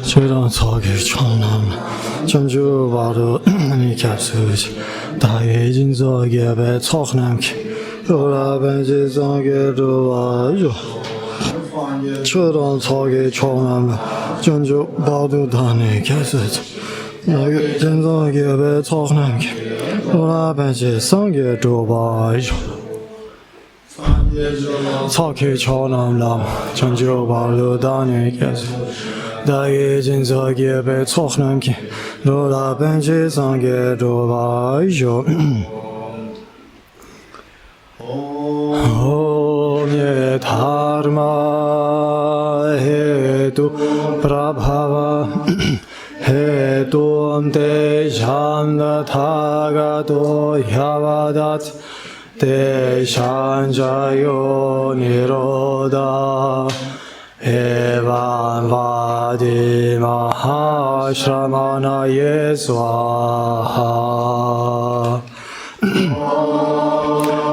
최단 사기 청남 전주 바로 미캡수지 다의 진석에 배 척남기 로라벤지 성게로 와요 최단 사기 청남 전주 바로 다니 캐스지 나의 진석에 배 척남기 로라벤지 성게로 와요 사기 청남 전주 바로 다니 캐스지 다의 진석에 배 척남기 로라벤지 성게로 와요 옴예 다르마 해도 프라바와 해도 대샴나 타가도 야와닷 대샨자요 니로다 에반바디 마하샤마나 예수아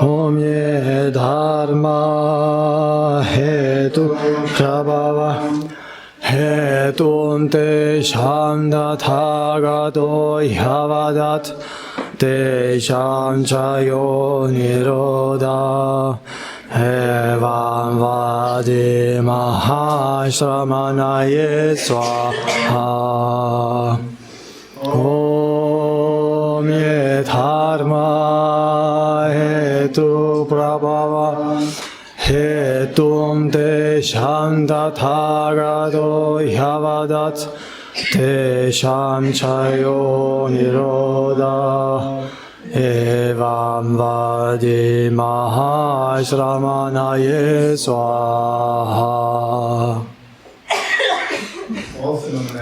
옴예 다르마 해도 크라바와 해도 대샴나 타가도 야와닷 대샴자요 니로다 에반바디 마하샤마나 예수아 옴예 다르마 해도 브라바와 해도 대샴다 타가도 야바닷 대샴차요 니로다 에반바디 마하스라마나 예수아.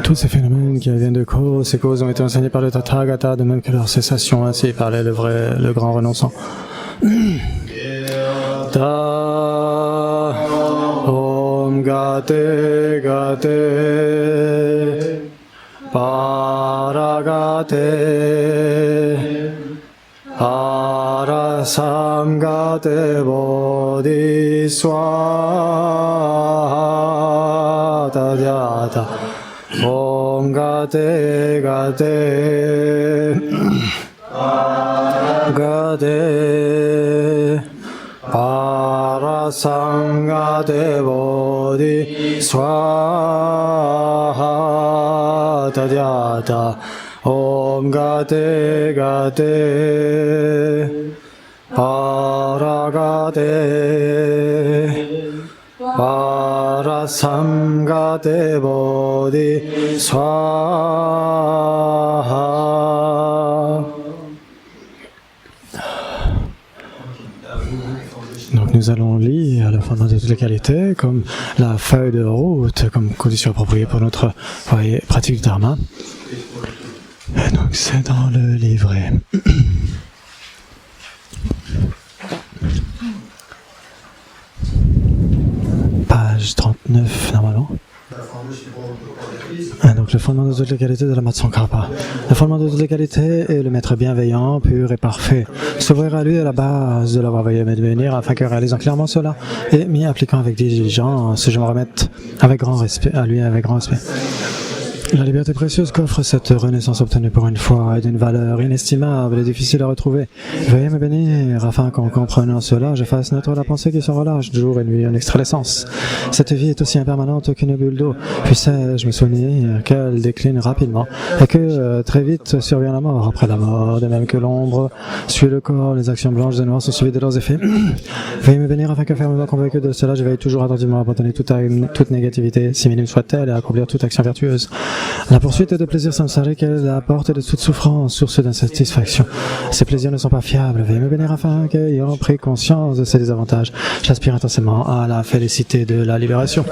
Tous ces phénomènes qui viennent de cause, ces causes ont été enseignés par le Tathagata, de même que leur cessation, ainsi parlait le grand renonçant. Ta Om Gate Gate Paragate Parasam Gate Bodhiswa Tadyata Om Gate Gate Gate Parasam Gate Bodhiswa Tadyata Om Gate Gate Paragate Parasam Gate Bodhiswa. Donc nous allons lire le fondement de toutes les qualités comme la feuille de route, comme condition appropriée pour notre pratique du dharma. Et donc c'est dans le livret. Page 39 normalement. Donc le fondement de toutes les qualités de la Matsankapa. Le fondement de toutes les qualités est le maître bienveillant, pur et parfait. S'ouvrir à lui est la base de l'avoir veillé à devenir afin que réalisant clairement cela et m'y appliquant avec diligence, je me remette avec grand respect à lui avec grand respect. La liberté précieuse qu'offre cette renaissance obtenue pour une fois est d'une valeur inestimable et difficile à retrouver. Veuillez me bénir afin qu'en comprenant cela, je fasse naître la pensée qui se relâche jour et nuit en extrait l'essence. Cette vie est aussi impermanente qu'une bulle d'eau. Puisse-je me souvenir qu'elle décline rapidement et que très vite survient la mort après la mort, de même que l'ombre suit le corps, les actions blanches et noires sont suivies de leurs effets. Veuillez me bénir afin que fermement convaincu de cela, je veille toujours attentivement à abandonner toute négativité, si minime soit-elle, et à accomplir toute action vertueuse. La poursuite de plaisirs samsariques est la porte de toute souffrance, source d'insatisfaction. Ces plaisirs ne sont pas fiables. Veuillez me bénir afin qu'ayant pris conscience de ces désavantages, j'aspire intensément à la félicité de la libération.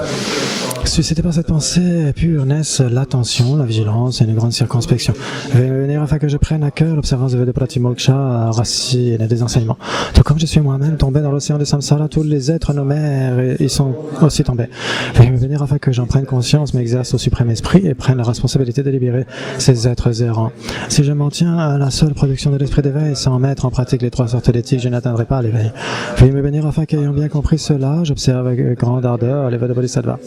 Suscité par cette pensée pure naissent l'attention, la vigilance et une grande circonspection. Veuillez me bénir afin que je prenne à cœur l'observance de Vedapati Moksha, racine des enseignements. Tout comme je suis moi-même tombé dans l'océan de Samsara, tous les êtres nomères y sont aussi tombés. Veuillez me bénir afin que j'en prenne conscience, m'exerce au suprême esprit et prenne la responsabilité de libérer ces êtres errants. Si je m'en tiens à la seule production de l'esprit d'éveil, sans mettre en pratique les trois sortes d'éthique, je n'atteindrai pas l'éveil. Veuillez me bénir afin qu'ayant bien compris cela, j'observe avec grande ardeur les voies de Bodhisattva.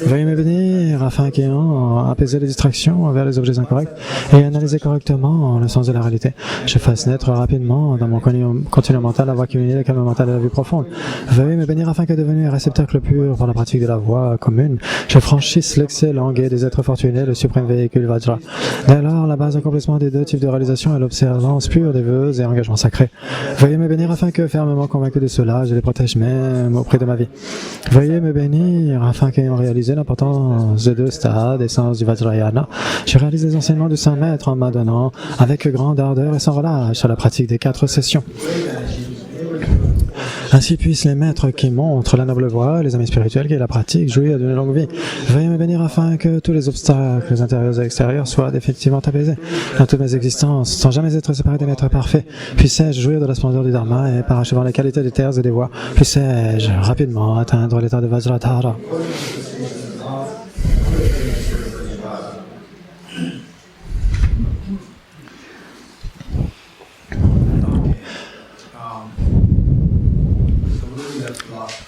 Veuillez me bénir afin qu'ayant apaisé les distractions vers les objets incorrects et analysé correctement le sens de la réalité, je fasse naître rapidement dans mon continuum mental la voie qui unit le calme mental et la vue profonde. Veuillez me bénir afin que devenu un réceptacle pur par la pratique de la voie commune, je franchisse l'excellent guet des êtres fortunés, le suprême véhicule Vajra. Dès lors, la base d'accomplissement des deux types de réalisation est l'observance pure des vœux et engagements sacrés. Veuillez me bénir afin que, fermement convaincu de cela, je les protège même auprès de ma vie. Veuillez me bénir afin qu'ayant réalisé l'importance de deux stades, essence du Vajrayana, je réalise les enseignements du Saint Maître en m'adonnant avec grande ardeur et sans relâche à la pratique des 4 sessions. Ainsi puissent les maîtres qui montrent la noble voie, les amis spirituels qui la pratiquent, jouir d'une longue vie. Veuillez me bénir afin que tous les obstacles intérieurs et extérieurs soient définitivement apaisés. Dans toutes mes existences, sans jamais être séparé des maîtres parfaits, puisse-je jouir de la splendeur du Dharma et parachevant les qualités des terres et des voies, puisse-je rapidement atteindre l'état de Vajradhara.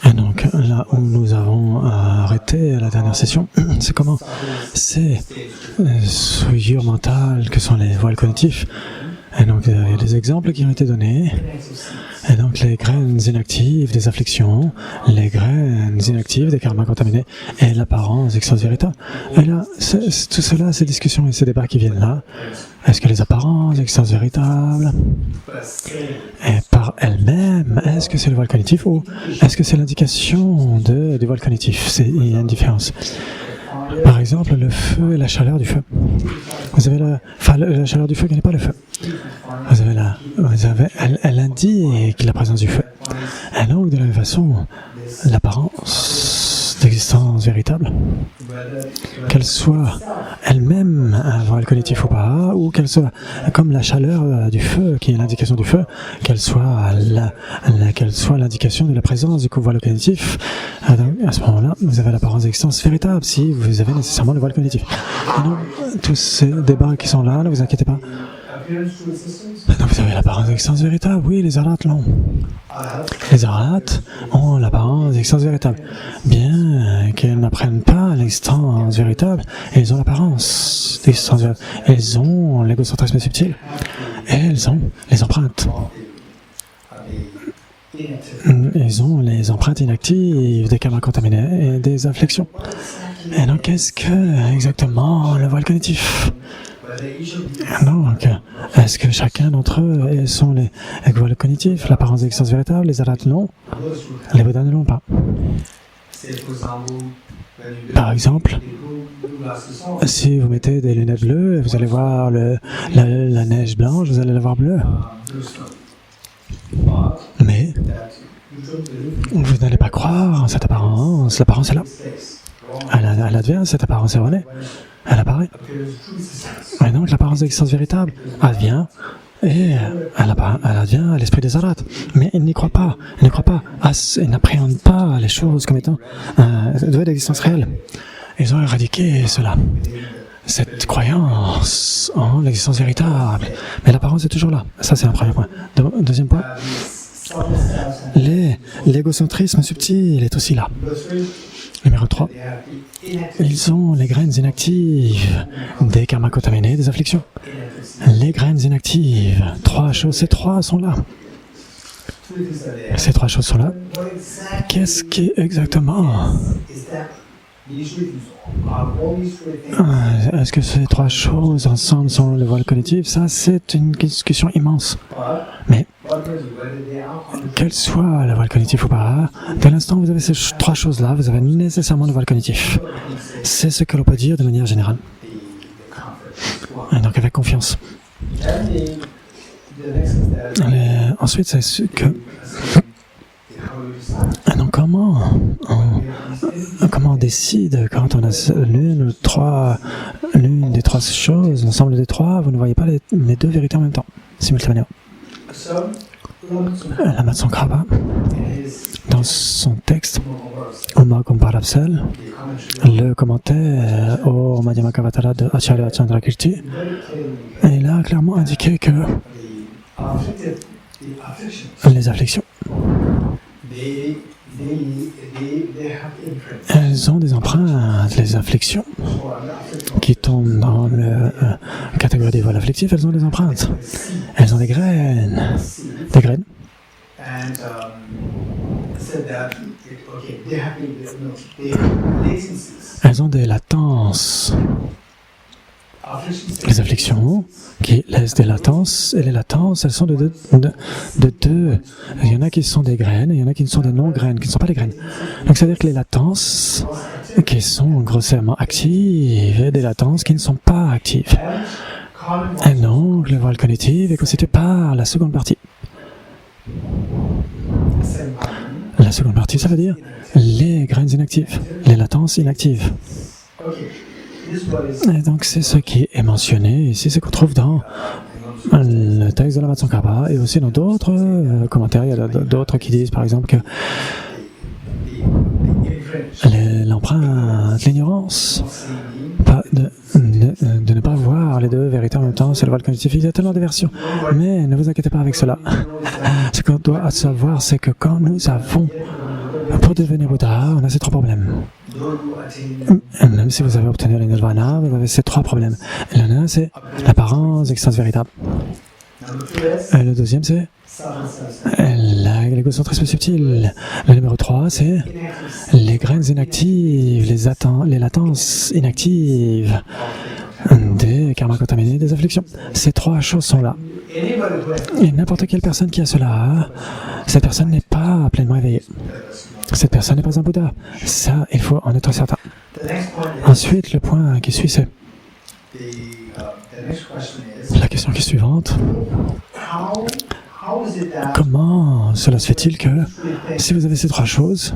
Et donc, là où nous avons arrêté la dernière session, c'est comment ces souillures mentales que sont les voiles cognitifs. Et donc, il y a des exemples qui ont été donnés. Et donc, les graines inactives des afflictions, les graines inactives des karmas contaminés et l'apparence extase vérita. Et là, tout cela, ces discussions et ces débats qui viennent là, est-ce que les apparences extase véritables, et par elles-mêmes, est-ce que c'est le voile cognitif ou est-ce que c'est l'indication du voile cognitif? Il y a une différence. Par exemple, le feu et la chaleur du feu. Vous avez la chaleur du feu qui n'est pas le feu. Elle indique la présence du feu. Et donc, de la même façon, l'apparence d'existence véritable, qu'elle soit elle-même un voile cognitif ou pas, ou qu'elle soit comme la chaleur du feu, qui est l'indication du feu, qu'elle soit l'indication de la présence du voile cognitif, à ce moment-là, vous avez l'apparence d'existence véritable, si vous avez nécessairement le voile cognitif. Et donc, tous ces débats qui sont là, ne vous inquiétez pas. Donc vous avez l'apparence d'existence véritable, oui, les arhats l'ont. Les arhats ont l'apparence d'existence véritable. Bien qu'elles n'apprennent pas l'existence véritable, elles ont l'apparence d'existence véritable. Elles ont l'égocentrisme subtil. Et elles ont les empreintes. Ils ont les empreintes inactives des karmas contaminés et des afflictions. Et donc, qu'est-ce que exactement le voile cognitif? Donc, est-ce que chacun d'entre eux sont les voiles cognitifs, l'apparence d'existence véritable, les arhats non, les Bouddhas ne l'ont pas. Par exemple, si vous mettez des lunettes bleues, vous allez voir la neige blanche, vous allez la voir bleue. Mais vous n'allez pas croire en cette apparence, l'apparence est là. Elle advient, cette apparence erronée. Elle apparaît. Et donc l'apparence d'existence véritable advient et elle advient à l'esprit des arhats. Mais ils n'y croient pas. Ils n'appréhendent pas les choses comme étant douées d'existence réelle. Ils ont éradiqué cela. Cette croyance en l'existence véritable. Mais l'apparence est toujours là. Ça, c'est un premier point. Deuxième point. L'égocentrisme subtil est aussi là. Numéro 3. Ils ont les graines inactives des karmas contaminés, des afflictions. Les graines inactives. 3 choses, ces 3 sont là. Ces 3 choses sont là. Qu'est-ce qui exactement? Est-ce que ces 3 choses ensemble sont le voile cognitif? Ça, c'est une discussion immense. Mais, qu'elle soit le voile cognitif ou pas, dès l'instant où vous avez ces 3 choses-là, vous avez nécessairement le voile cognitif. C'est ce que l'on peut dire de manière générale. Et donc avec confiance. Ensuite, c'est ce que... Donc comment on décide quand on a l'une des 3 choses, l'ensemble des 3, vous ne voyez pas les 2 vérités en même temps, simultanément. La Matsankrapa, dans son texte, Oma Komparapsal, le commentaire au Madhyamakavattara de Acharya Chandrakirti, il a clairement indiqué que les afflictions, elles ont des empreintes les afflictions qui tombent dans la catégorie des voiles afflictifs, elles ont des empreintes. Elles ont des graines. Des graines. Elles ont des latences. Les afflictions qui laissent des latences, et les latences, elles sont de deux. Il y en a qui sont des graines, et il y en a qui sont des non-graines, qui ne sont pas des graines. Donc, ça veut dire que les latences qui sont grossièrement actives et des latences qui ne sont pas actives. Et donc, le voile cognitif est constitué par la seconde partie. La seconde partie, ça veut dire les graines inactives, les latences inactives. Et donc, c'est ce qui est mentionné ici, c'est qu'on trouve dans le texte de la Tsongkhapa et aussi dans d'autres commentaires. Il y a d'autres qui disent, par exemple, que l'empreinte, l'ignorance, de ne pas voir les deux vérités en même temps, c'est le voile cognitif. Il y a tellement de versions, mais ne vous inquiétez pas avec cela. Ce qu'on doit savoir, c'est que quand nous avons, pour devenir Bouddha, on a ces trois problèmes. Même si vous avez obtenu le nirvana, vous avez ces trois problèmes. L'un, c'est l'apparence d'existence véritable. Et le deuxième, c'est l'égocentrisme subtil. Le numéro 3, c'est les graines inactives, les latences inactives des karmas contaminés, des afflictions. Ces trois choses sont là. Et n'importe quelle personne qui a cela, cette personne n'est pas pleinement éveillée. Cette personne n'est pas un Bouddha. Ça, il faut en être certain. Ensuite, le point qui suit, c'est la question qui est suivante. Comment cela se fait-il que si vous avez ces trois choses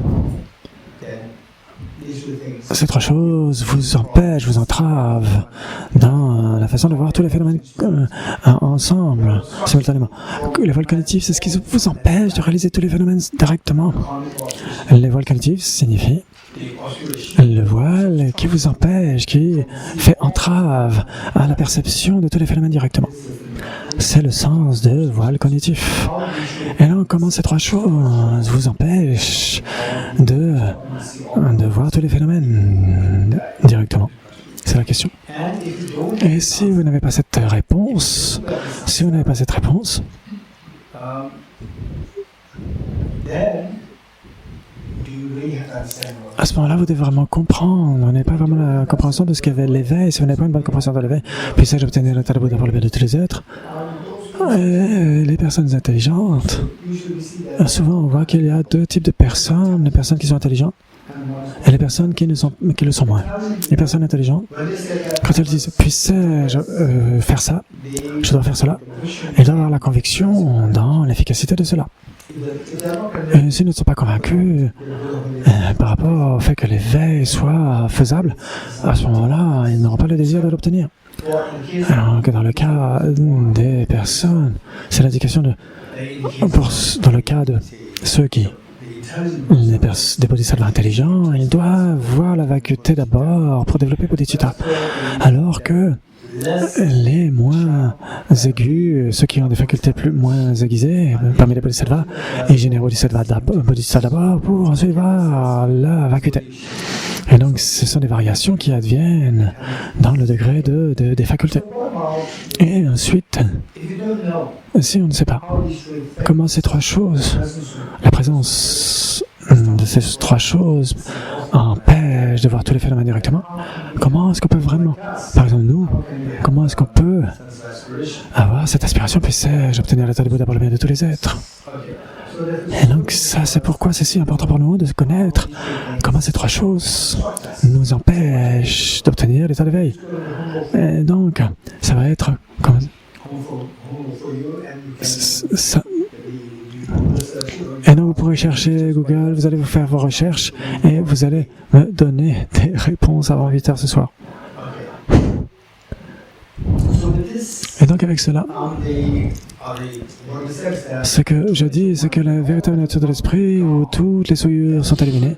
vous empêchent, vous entravent dans la façon de voir tous les phénomènes ensemble, simultanément. Les voiles cognitifs, c'est ce qui vous empêche de réaliser tous les phénomènes directement. Les voiles cognitifs signifient le voile qui vous empêche, qui fait entrave à la perception de tous les phénomènes directement. C'est le sens de voile cognitif. Et là, comment ces trois choses vous empêchent de voir tous les phénomènes directement? C'est la question. Et si vous n'avez pas cette réponse, à ce moment-là, vous devez vraiment comprendre. On n'est pas vraiment la compréhension de ce qu'est l'éveil. Si vous n'avez pas une bonne compréhension de l'éveil, puissais-je obtenir l'état de Bouddha pour le bien de tous les êtres? Et les personnes intelligentes, souvent on voit qu'il y a deux types de personnes, les personnes qui sont intelligentes et les personnes qui le sont moins. Les personnes intelligentes, quand elles disent « puissais-je faire ça, je dois faire cela », elles doivent avoir la conviction dans l'efficacité de cela. Et s'ils ne sont pas convaincus par rapport au fait que l'éveil soit faisable, à ce moment-là, ils n'auront pas le désir de l'obtenir. Alors que dans le cas des personnes, c'est l'indication dans le cas de ceux qui, des bodhisattvas intelligents, ils doivent voir la vacuité d'abord pour développer bodhicitta. Alors que les moins aigus, ceux qui ont des facultés moins aiguisées, parmi les bodhisattvas, ils génèrent bodhisattva d'abord pour ensuite voir la vacuité. Et donc, ce sont des variations qui adviennent dans le degré des facultés. Et ensuite, si on ne sait pas comment ces trois choses, la présence de ces trois choses empêche de voir tous les phénomènes directement, comment est-ce qu'on peut vraiment, par exemple nous, comment est-ce qu'on peut avoir cette aspiration, puissais-je obtenir l'état de Bouddha pour le bien de tous les êtres? Et donc ça, c'est pourquoi c'est si important pour nous de connaître comment ces trois choses nous empêchent d'obtenir l'état d'éveil. Et donc, ça va être comme ça. Et donc vous pourrez chercher Google, vous allez vous faire vos recherches et vous allez me donner des réponses avant 8 heures ce soir. Et donc avec cela, ce que je dis, c'est que la véritable nature de l'esprit, où toutes les souillures sont éliminées,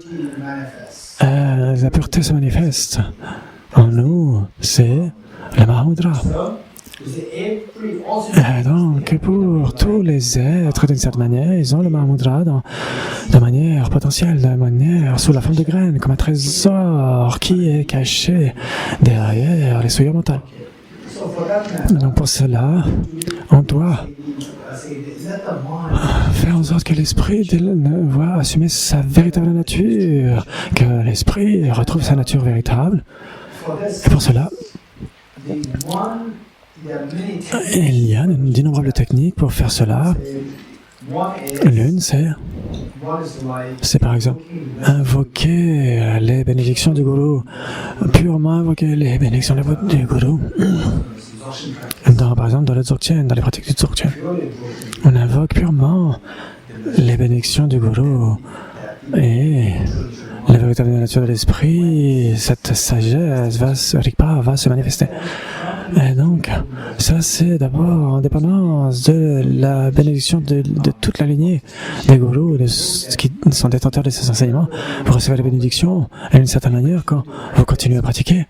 la pureté se manifeste en nous, c'est le Mahamudra. Et donc, pour tous les êtres, d'une certaine manière, ils ont le Mahamudra de manière potentiel de manière sous la forme de graines, comme un trésor qui est caché derrière les souillures mentales. Donc pour cela, on doit faire en sorte que l'esprit voit assumer sa véritable nature, que l'esprit retrouve sa nature véritable. Et pour cela, il y a d'innombrables techniques pour faire cela. L'une, c'est par exemple invoquer les bénédictions du gourou, purement invoquer les bénédictions du gourou. Par exemple, dans le Dzogchen, dans les pratiques du Dzogchen, on invoque purement les bénédictions du gourou et la véritable nature de l'esprit, cette sagesse, Rigpa, va se manifester. Et donc, ça c'est d'abord en dépendance de la bénédiction de toute la lignée des gourous, qui sont détenteurs de ces enseignements. Vous recevez la bénédiction d'une certaine manière quand vous continuez à pratiquer.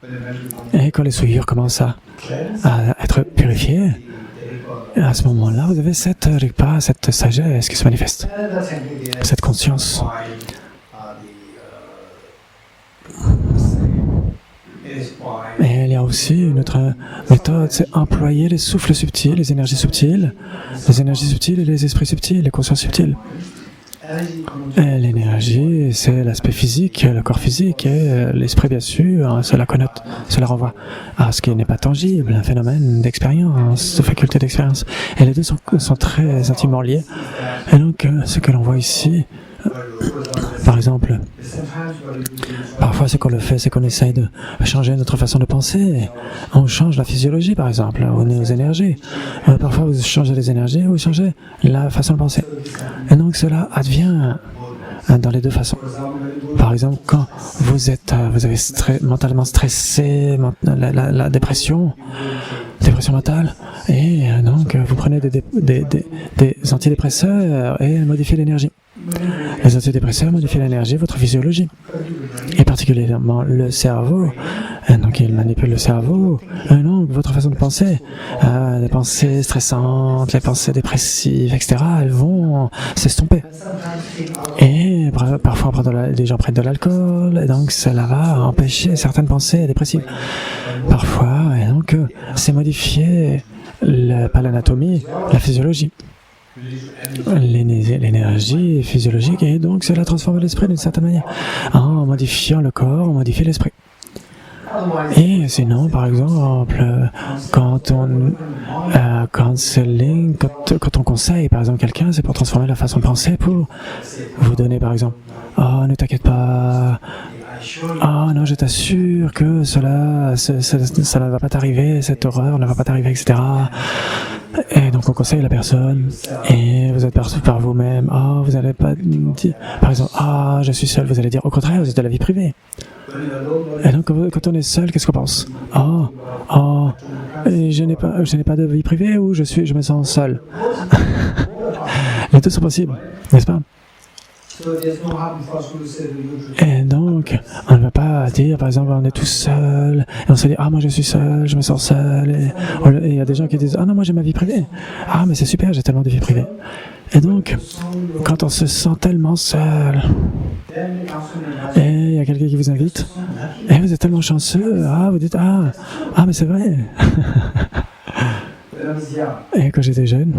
Et quand les souillures commencent à être purifiées, à ce moment-là, vous avez cette Rigpa, cette sagesse qui se manifeste, cette conscience. Et il y a aussi une autre méthode, c'est employer les souffles subtils, les énergies subtiles et les esprits subtils, les consciences subtiles. Et l'énergie, c'est l'aspect physique, le corps physique, et l'esprit, bien sûr, cela connote, cela renvoie à ce qui n'est pas tangible, un phénomène d'expérience, de faculté d'expérience. Et les deux sont très intimement liés. Et donc, ce que l'on voit ici, par exemple, parfois ce qu'on le fait, c'est qu'on essaye de changer notre façon de penser. On change la physiologie, par exemple, ou nos énergies. Parfois vous changez les énergies ou vous changez la façon de penser. Et donc cela advient dans les deux façons. Par exemple, quand vous avez mentalement stressé, la dépression mentale, et donc vous prenez des antidépresseurs et modifiez l'énergie. Les antidépresseurs modifient l'énergie, votre physiologie, et particulièrement le cerveau. Donc ils manipulent le cerveau. Donc votre façon de penser, les pensées stressantes, les pensées dépressives, etc., elles vont s'estomper. Et parfois les gens prennent de l'alcool, et donc cela va empêcher certaines pensées dépressives. Parfois, et donc c'est modifier pas l'anatomie, la physiologie. L'énergie physiologique, et donc cela transforme l'esprit d'une certaine manière. En modifiant le corps, on modifie l'esprit. Et sinon, par exemple, quand on conseille, par exemple, quelqu'un, c'est pour transformer la façon de penser, pour vous donner, par exemple, « Oh, ne t'inquiète pas, oh non, je t'assure que cela ne va pas t'arriver, cette horreur ne va pas t'arriver, etc. » Et donc on conseille la personne, et vous êtes perçu par vous-même. Oh, vous n'allez pas dire, par exemple, ah, je suis seul. Vous allez dire, au contraire, vous êtes de la vie privée. Et donc quand on est seul, qu'est-ce qu'on pense? Je n'ai pas de vie privée, ou je me sens seul. Les deux sont possibles, n'est-ce pas? Et donc, on ne va pas dire, par exemple, on est tout seul, et on se dit, ah, moi je suis seul, je me sens seul, et il y a des gens qui disent, ah non, moi j'ai ma vie privée. Ah, mais c'est super, j'ai tellement de vie privée. Et donc, quand on se sent tellement seul, et il y a quelqu'un qui vous invite, et vous êtes tellement chanceux, vous dites, ah, mais c'est vrai. Et quand j'étais jeune,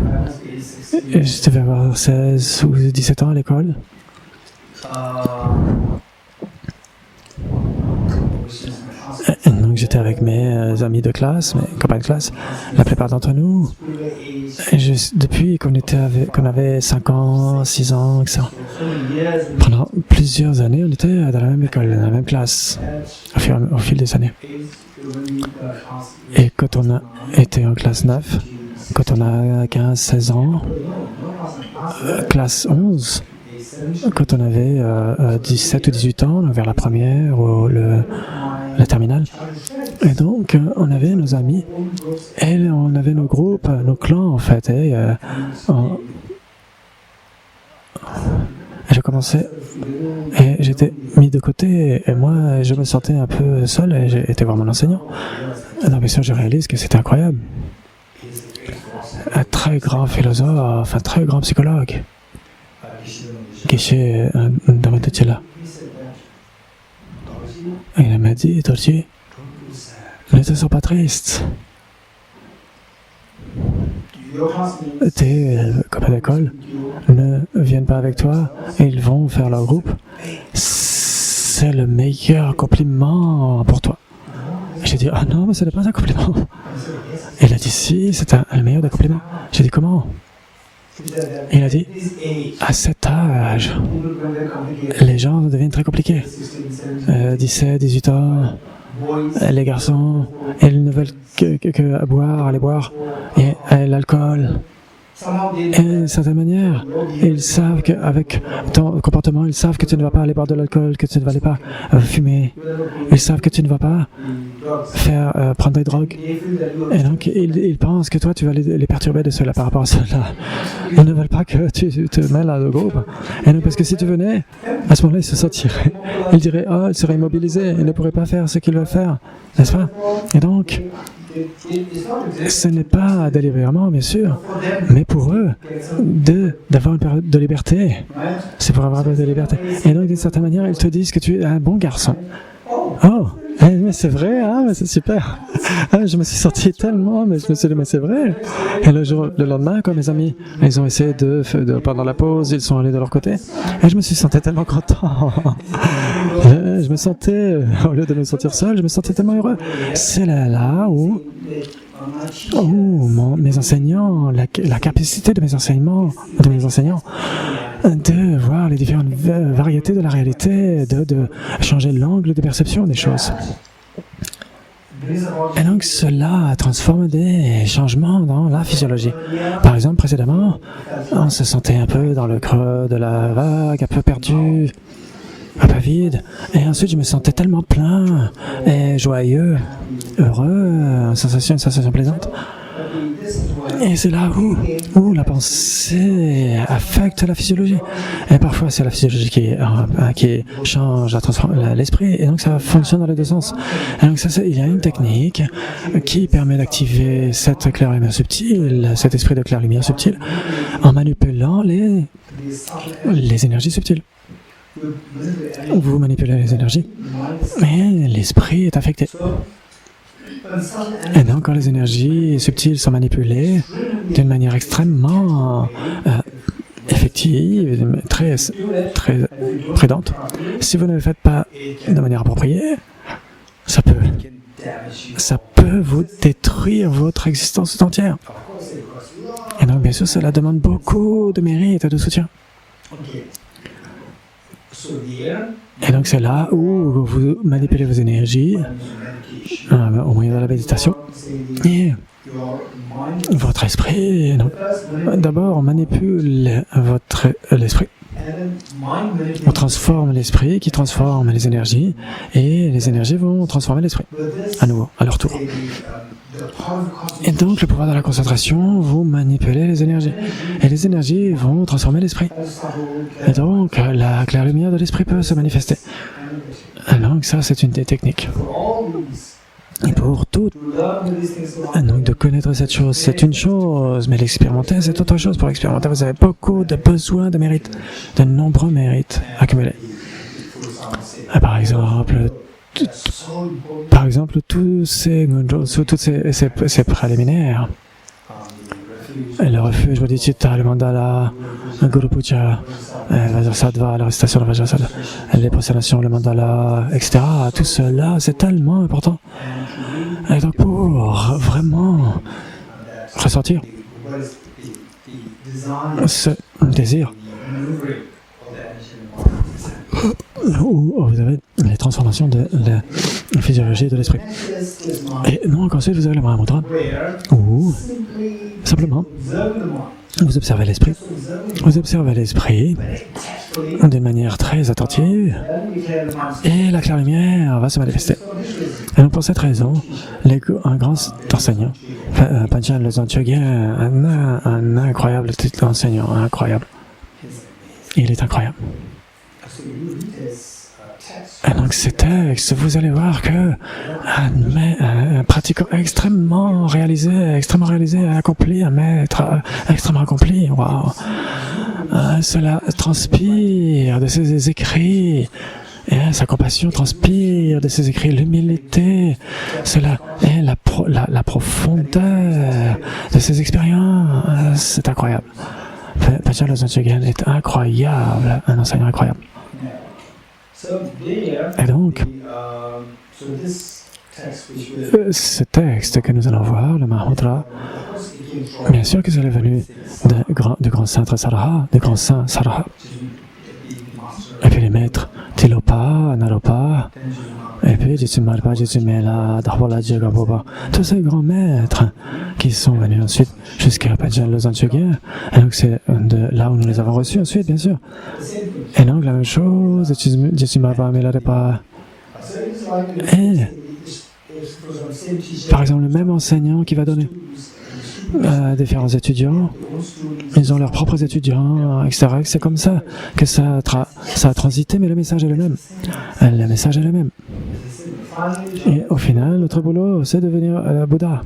je devais avoir 16 ou 17 ans à l'école, donc j'étais avec mes amis de classe, mes copains de classe, la plupart d'entre nous, depuis qu'on avait 5 ans, 6 ans, etc. Pendant plusieurs années, on était dans la même école, dans la même classe, au fil des années. Et quand on a été en classe 9, quand on a 15-16 ans, classe 11, quand on avait 17 ou 18 ans, vers la première ou la terminale. Et donc, on avait nos amis, et on avait nos groupes, nos clans en fait. Et je commençais, et j'étais mis de côté, et moi, je me sentais un peu seul, et j'ai été voir mon enseignant. Donc, bien sûr, je réalise que c'était incroyable. Un très grand philosophe, un très grand psychologue. Geshe Dhammadeva tu étais là. Et il m'a dit, Torchi, ne te sens pas triste. Tes copains d'école ne viennent pas avec toi et ils vont faire leur groupe. C'est le meilleur compliment pour toi. J'ai dit, ah non, mais ce n'est pas un compliment. Et il a dit, si, c'est le meilleur des compliments. J'ai dit, comment? Il a dit, à cet âge, les gens deviennent très compliqués. 17, 18 ans, les garçons, ils ne veulent que boire, aller boire, et l'alcool. Et d'une certaine manière, ils savent qu'avec ton comportement, ils savent que tu ne vas pas aller boire de l'alcool, que tu ne vas pas fumer. Ils savent que tu ne vas pas prendre des drogues. Et donc, ils pensent que toi, tu vas les perturber de cela par rapport à cela. Ils ne veulent pas que tu te mêles à le groupe. Et donc, parce que si tu venais, à ce moment-là, ils se sentiraient. Ils diraient, oh, ils seraient immobilisés, ils ne pourraient pas faire ce qu'ils veulent faire. N'est-ce pas? Et donc, ce n'est pas délibérément, bien sûr, mais pour eux, d'avoir une période de liberté. C'est pour avoir une période de liberté. Et donc, d'une certaine manière, ils te disent que tu es un bon garçon. Oh, mais c'est vrai, hein, mais c'est super. Ah, je me suis senti tellement, mais je me suis dit, mais c'est vrai. Et le lendemain, quand mes amis, ils ont essayé pendant la pause, ils sont allés de leur côté. Et je me suis senti tellement content. Je me sentais, au lieu de me sentir seul, je me sentais tellement heureux. C'est là où mes enseignants, la capacité de mes enseignants, de voir les différentes variétés de la réalité, de changer l'angle de perception des choses. Et donc cela transforme des changements dans la physiologie. Par exemple, précédemment, on se sentait un peu dans le creux de la vague, un peu perdu, un peu vide. Et ensuite, je me sentais tellement plein et joyeux, heureux, une sensation plaisante. Et c'est là où la pensée affecte la physiologie. Et parfois, c'est la physiologie qui change, transforme l'esprit. Et donc, ça fonctionne dans les deux sens. Et donc, il y a une technique qui permet d'activer cette claire lumière subtile, cet esprit de claire lumière subtile, en manipulant les énergies subtiles. Vous manipulez les énergies, mais l'esprit est affecté. Et donc, quand les énergies subtiles sont manipulées d'une manière extrêmement effective, très prudente, si vous ne le faites pas de manière appropriée, ça peut vous détruire votre existence tout entière. Et donc, bien sûr, cela demande beaucoup de mérite et de soutien. Et donc, c'est là où vous manipulez vos énergies au moyen de la méditation. Et votre esprit, d'abord, on manipule l'esprit. On transforme l'esprit qui transforme les énergies, et les énergies vont transformer l'esprit, à nouveau, à leur tour. Et donc, le pouvoir de la concentration, vous manipulez les énergies. Et les énergies vont transformer l'esprit. Et donc, la claire lumière de l'esprit peut se manifester. Et donc, ça, c'est une des techniques. Et pour tout, donc de connaître cette chose, c'est une chose, mais l'expérimenter, c'est autre chose. Pour l'expérimenter, vous avez beaucoup de besoins de mérites, de nombreux mérites accumulés. Par exemple, tous ces préliminaires, le refuge Bodhicitta, le mandala, le Guru Puja, Vajrasattva, la récitation de Vajrasattva, les prosternations, le mandala, etc. Tout cela, c'est tellement important. Et donc, pour vraiment ressentir ce désir, où vous avez les transformations de la physiologie de l'esprit. Et donc ensuite vous avez le Mahamudra, où simplement vous observez l'esprit. Vous observez l'esprit d'une manière très attentive, et la claire lumière va se manifester. Et donc pour cette raison, un grand enseignant, Panchen Losang Chögyal, un incroyable enseignant, incroyable. Il est incroyable. Et donc ces textes, vous allez voir que un pratiquant extrêmement réalisé, accompli, un maître extrêmement accompli, wow, cela transpire de ses écrits. Et sa compassion transpire de ses écrits, l'humilité, cela est la profondeur de ses expériences. C'est incroyable. Pacha Losang Chogyam est incroyable, un enseignant incroyable. Et donc, ce texte que nous allons voir, le Mahamudra, bien sûr que c'est venu du grand saint Sarha, des grands saints Sarha. Et puis les maîtres Tilopa, Naropa, et puis Jitsumarpa, Jitsumela, Dharwala, Jagaboba, tous ces grands maîtres qui sont venus ensuite jusqu'à Pacha Losang Chogyam. Et donc c'est de là où nous les avons reçus ensuite, bien sûr. Et donc la même chose, Jitsumarpa, Melarepa. Et par exemple, le même enseignant qui va donner différents étudiants, ils ont leurs propres étudiants, etc. C'est comme ça que ça a transité, mais le message est le même. Le message est le même. Et au final, notre boulot, c'est de devenir Bouddha.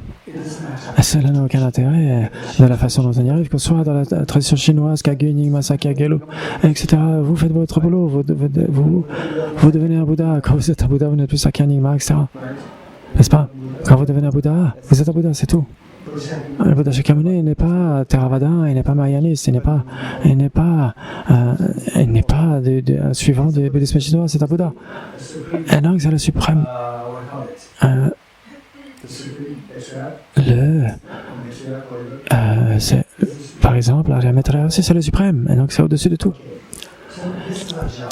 Cela n'a aucun intérêt de la façon dont on y arrive, que ce soit dans la tradition chinoise, Kagyu, Nyingma, Sakya, etc. Vous faites votre boulot, vous devenez un Bouddha. Quand vous êtes un Bouddha, vous n'êtes plus Sakya, Nyingma, etc. N'est-ce pas? Quand vous devenez un Bouddha, vous êtes un Bouddha, c'est tout. Le Bouddha Shakyamuni n'est pas Theravada, il n'est pas Mahayaniste, il n'est pas un suivant du bouddhisme chinois, c'est un Bouddha. Et donc c'est le suprême. Par exemple, Arya Maitreya aussi, c'est le suprême, et donc c'est au-dessus de tout.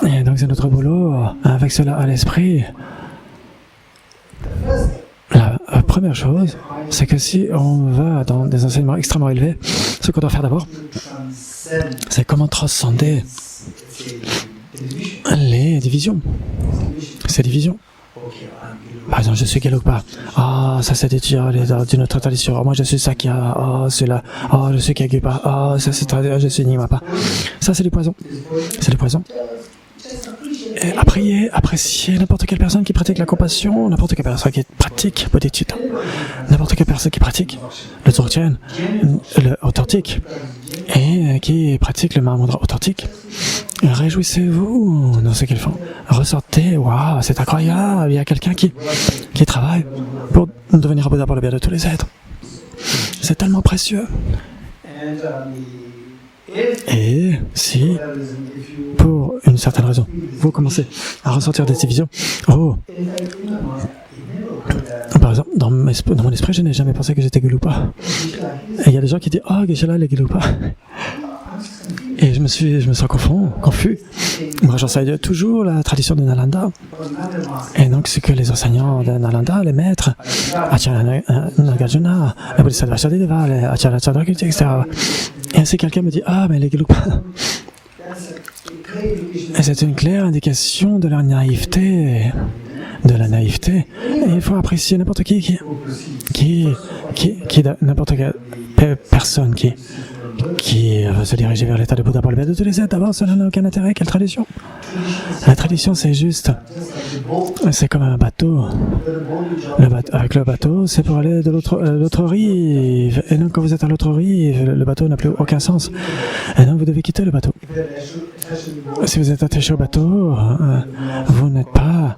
Et donc c'est notre boulot, avec cela à l'esprit. La première chose, c'est que si on va dans des enseignements extrêmement élevés, ce qu'on doit faire d'abord, c'est comment transcender les divisions. Ces divisions. Par exemple, je suis Gelugpa. Ça c'est d'une autre tradition. Moi je suis Sakya. C'est là. Je suis Kagyu-pa. Ça c'est je suis Nyingma-pa. Ça c'est du poison. C'est du poison. Et apprécier n'importe quelle personne qui pratique la compassion, n'importe quelle personne qui pratique bodhicitta, n'importe quelle personne qui pratique le Dzogchen, le authentique, et qui pratique le Mahamudra authentique. Réjouissez-vous dans ce qu'ils font. Ressortez, waouh, c'est incroyable, il y a quelqu'un qui travaille pour devenir Bouddha pour le bien de tous les êtres. C'est tellement précieux. Et si, pour une certaine raison, vous commencez à ressentir des divisions, par exemple, dans mon esprit, je n'ai jamais pensé que j'étais Gelugpa. Et il y a des gens qui disent, Geshe-la, les Gelugpa. Et je me sens confus. Moi, j'enseigne toujours la tradition de Nalanda. Et donc, c'est que les enseignants de Nalanda, les maîtres, Acharya Nagarjuna, les Bodhisattva Shantideva, les Acharya Chandrakirti, etc. Et ainsi, quelqu'un me dit, mais les Gelugpa. Et c'est une claire indication de leur naïveté. De la naïveté. Et il faut apprécier n'importe n'importe quelle personne qui veut se diriger vers l'état de Bouddha pour le bien de tous les êtres. D'abord, cela n'a aucun intérêt. Quelle tradition? La tradition, c'est comme un bateau. Avec le bateau, c'est pour aller de l'autre rive. Et donc, quand vous êtes à l'autre rive, le bateau n'a plus aucun sens. Et donc, vous devez quitter le bateau. Si vous êtes attaché au bateau, vous n'avez pas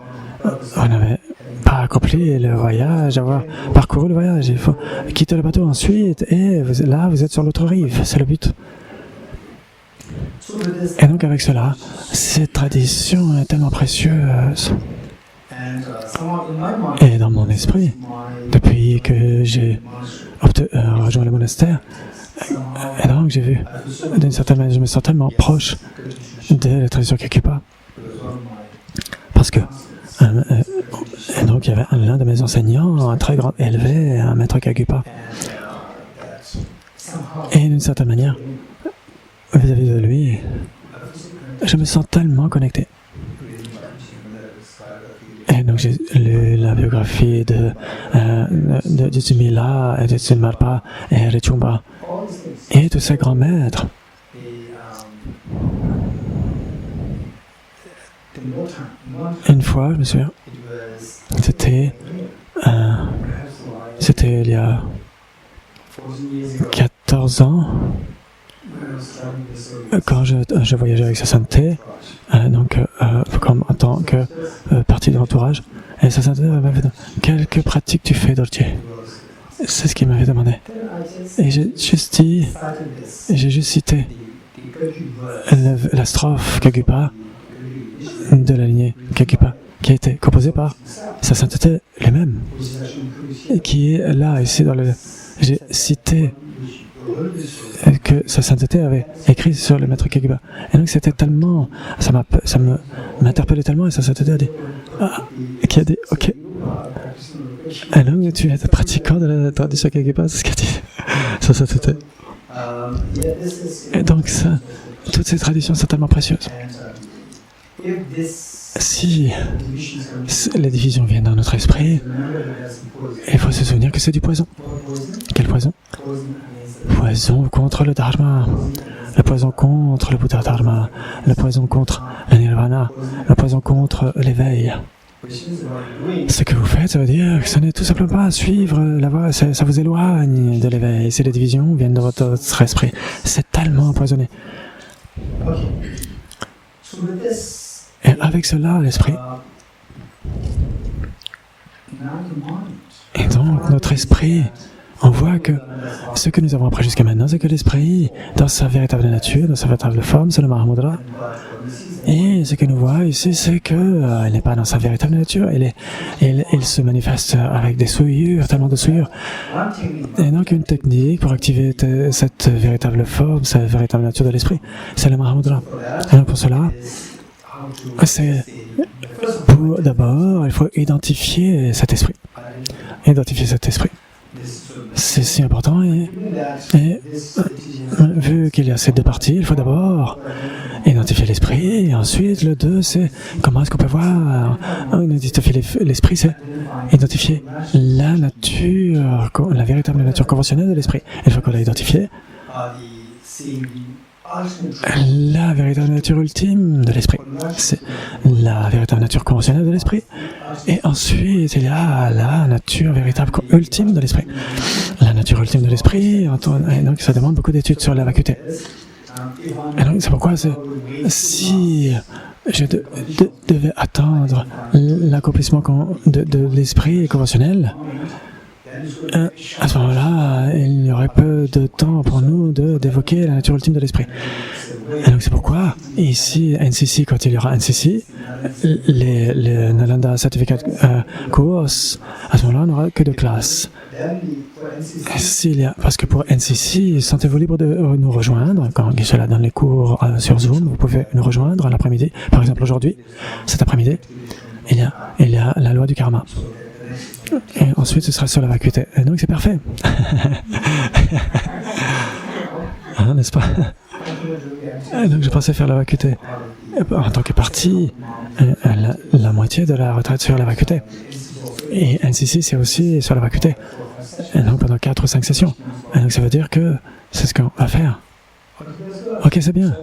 accompli le voyage, avoir parcouru le voyage. Il faut quitter le bateau ensuite, et là, vous êtes sur l'autre rive. C'est le but. Et donc, avec cela, cette tradition est tellement précieuse. Et dans mon esprit, depuis que j'ai rejoint le monastère, et donc j'ai vu, d'une certaine manière, je me sens tellement proche de la tradition Kagyu-pa. Parce que et donc il y avait l'un de mes enseignants, un très grand élevé, un maître Kagyu-pa. Et d'une certaine manière, vis-à-vis de lui, je me sens tellement connecté. Et donc j'ai lu la biographie de Jitsumila, et de Tsunmarpa et Rechumba et tous ces grands maîtres. Une fois, je me souviens, c'était il y a 14 ans, Quand je voyageais avec sa sainteté, comme en tant que partie de l'entourage, et sa sainteté m'avait demandé quelques pratiques tu fais, Dolce. C'est ce qu'il m'avait demandé. Et j'ai juste cité la strophe Kagyupa de la lignée Kagyupa, qui a été composée par sa sainteté lui-même, et qui est là, ici, dans le... J'ai cité que sa sainteté avait écrit sur le maître Kagyupa. Et donc c'était tellement... Ça m'interpellait tellement, et sa sainteté a dit... qui a dit, ok. Et donc tu es pratiquant de la tradition Kagyupa, c'est ce qu'a dit sa sainteté. Et donc toutes ces traditions sont tellement précieuses. Si les divisions viennent dans notre esprit, il faut se souvenir que c'est du poison. Quel poison? Poison contre le Dharma, le poison contre le Bouddha Dharma, le poison contre le Nirvana, le poison contre l'éveil. Ce que vous faites, ça veut dire que ce n'est tout simplement pas suivre la voie, ça vous éloigne de l'éveil. Si les divisions viennent de votre esprit, c'est tellement empoisonné. Et avec cela, l'esprit. Et donc, notre esprit, on voit que ce que nous avons appris jusqu'à maintenant, c'est que l'esprit, dans sa véritable nature, dans sa véritable forme, c'est le Mahamudra. Et ce que nous voyons ici, c'est qu'il n'est pas dans sa véritable nature, il se manifeste avec des souillures, tellement de souillures. Et donc une technique pour activer cette véritable forme, cette véritable nature de l'esprit, c'est le Mahamudra. Et donc pour cela, d'abord, il faut identifier cet esprit. Identifier cet esprit. C'est si important et vu qu'il y a ces deux parties, il faut d'abord identifier l'esprit et ensuite le 2 c'est comment est-ce qu'on peut voir identifier l'esprit, c'est identifier la nature, la véritable nature conventionnelle de l'esprit. Une fois qu'on l'a identifié, la véritable nature ultime de l'esprit, c'est la véritable nature conventionnelle de l'esprit. Et ensuite, il y a la nature véritable ultime de l'esprit. La nature ultime de l'esprit, et donc ça demande beaucoup d'études sur la vacuité. Et donc c'est pourquoi si je devais attendre l'accomplissement de l'esprit conventionnel, à ce moment-là, il y aurait peu de temps pour nous d'évoquer la nature ultime de l'esprit. Et donc c'est pourquoi, ici, NCC, quand il y aura NCC, les Nalanda Certificate Course, à ce moment-là, on n'aura que 2 classes. Parce que pour NCC, sentez-vous libre de nous rejoindre. Quand Gisela donne les cours sur Zoom, vous pouvez nous rejoindre l'après-midi. Par exemple, aujourd'hui, cet après-midi, il y a la loi du karma. Et ensuite, ce sera sur la vacuité. Et donc, c'est parfait. Hein, n'est-ce pas? Et donc, je pensais faire la vacuité. En tant que partie, la moitié de la retraite sur la vacuité. Et NCC, c'est aussi sur la vacuité. Et donc, pendant 4 ou 5 sessions. Et donc, ça veut dire que c'est ce qu'on va faire. Ok, c'est bien.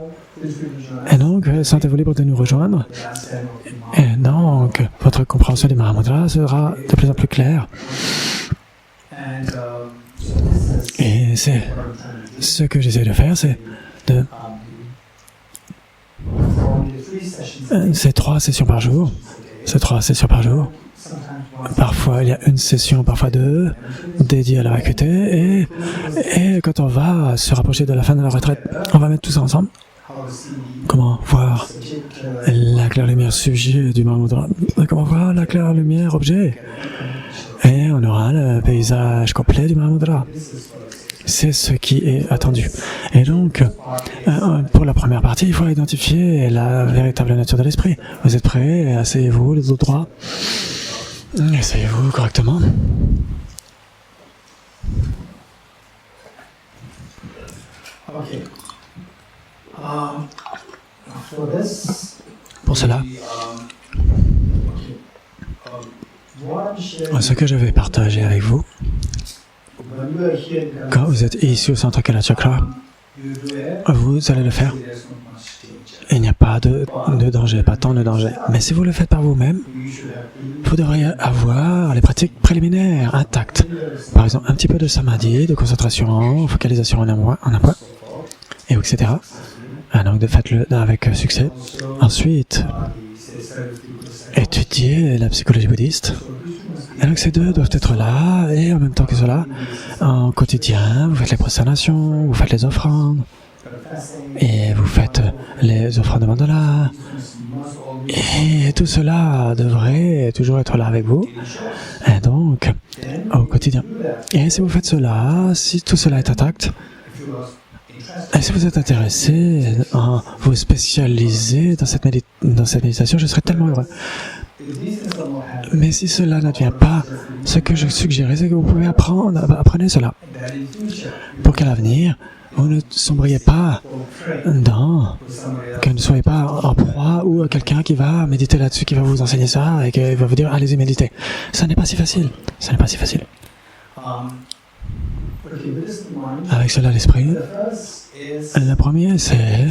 Et donc, sentez-vous libre de nous rejoindre. Et donc, votre compréhension du Mahamudra sera de plus en plus claire. Et c'est ce que j'essaie de faire, c'est c'est 3 sessions par jour. C'est 3 sessions par jour. Parfois, il y a une session, parfois 2, dédiée à la vacuité. Et quand on va se rapprocher de la fin de la retraite, on va mettre tout ça ensemble. Comment voir la claire lumière sujet du Mahamudra, comment voir la claire lumière objet, et on aura le paysage complet du Mahamudra. C'est ce qui est attendu. Et donc, pour la première partie, il faut identifier la véritable nature de l'esprit. Vous êtes prêts? Asseyez-vous, les autres droits. Asseyez-vous correctement. Pour cela, ce que je vais partager avec vous, quand vous êtes ici au centre Kala Chakra, vous allez le faire. Il n'y a pas de danger, pas tant de danger. Mais si vous le faites par vous-même, vous devriez avoir les pratiques préliminaires intactes. Par exemple, un petit peu de samadhi, de concentration, focalisation en un point. et etc. Donc faites-le avec succès. Ensuite, étudiez la psychologie bouddhiste. Et donc ces deux doivent être là, et en même temps que cela, en quotidien, vous faites les prosternations, vous faites les offrandes, et vous faites les offrandes de mandala. Et tout cela devrait toujours être là avec vous, et donc au quotidien. Et si vous faites cela, si tout cela est intact, et si vous êtes intéressé à vous spécialiser dans cette méditation, je serais tellement heureux. Mais si cela n'advient pas, ce que je suggérais, c'est que vous pouvez apprenez cela, pour qu'à l'avenir, vous ne sombriez pas que ne soyez pas en proie ou quelqu'un qui va méditer là-dessus, qui va vous enseigner ça et qui va vous dire allez-y méditer. Ça n'est pas si facile. Ça n'est pas si facile. Avec cela, l'esprit. Le premier, c'est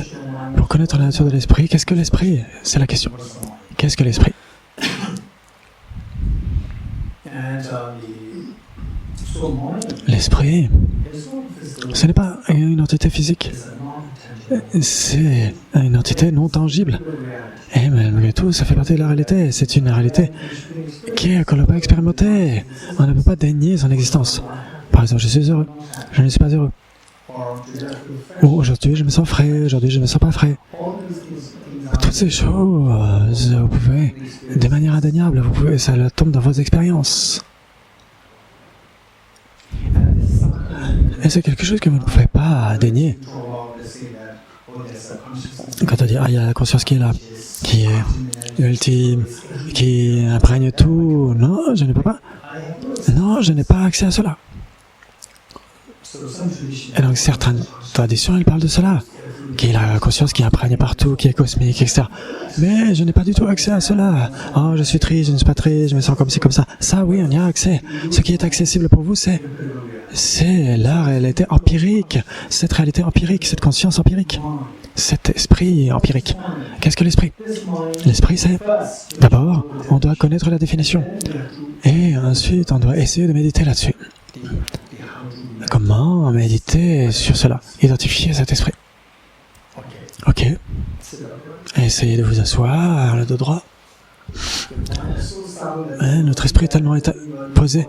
pour connaître la nature de l'esprit. Qu'est-ce que l'esprit? C'est la question. Qu'est-ce que l'esprit? L'esprit, ce n'est pas une entité physique, c'est une entité non tangible. Et malgré tout, ça fait partie de la réalité. C'est une réalité qu'on ne peut pas expérimenter. On ne peut pas dénier son existence. Par exemple, je suis heureux, je ne suis pas heureux. Ou aujourd'hui, je me sens frais, aujourd'hui, je ne me sens pas frais. Toutes ces choses, vous pouvez, de manière indéniable, ça tombe dans vos expériences. Et c'est quelque chose que vous ne pouvez pas dénier. Quand on dit, il y a la conscience qui est là, qui est ultime, qui imprègne tout. Non, je ne peux pas. Non, je n'ai pas accès à cela. Et donc certaines traditions, elles parlent de cela, qui est la conscience qui imprègne partout, qui est cosmique, etc. Mais je n'ai pas du tout accès à cela. Oh, je suis triste, je ne suis pas triste, je me sens comme ci, comme ça. Ça, oui, on y a accès. Ce qui est accessible pour vous, c'est la réalité empirique, cette réalité empirique, cette conscience empirique, cet esprit empirique. Qu'est-ce que l'esprit? L'esprit, c'est, d'abord, on doit connaître la définition. Et ensuite, on doit essayer de méditer là-dessus. Comment méditer sur cela? Identifier cet esprit. Ok. Essayez de vous asseoir, le dos droit. Et notre esprit est tellement posé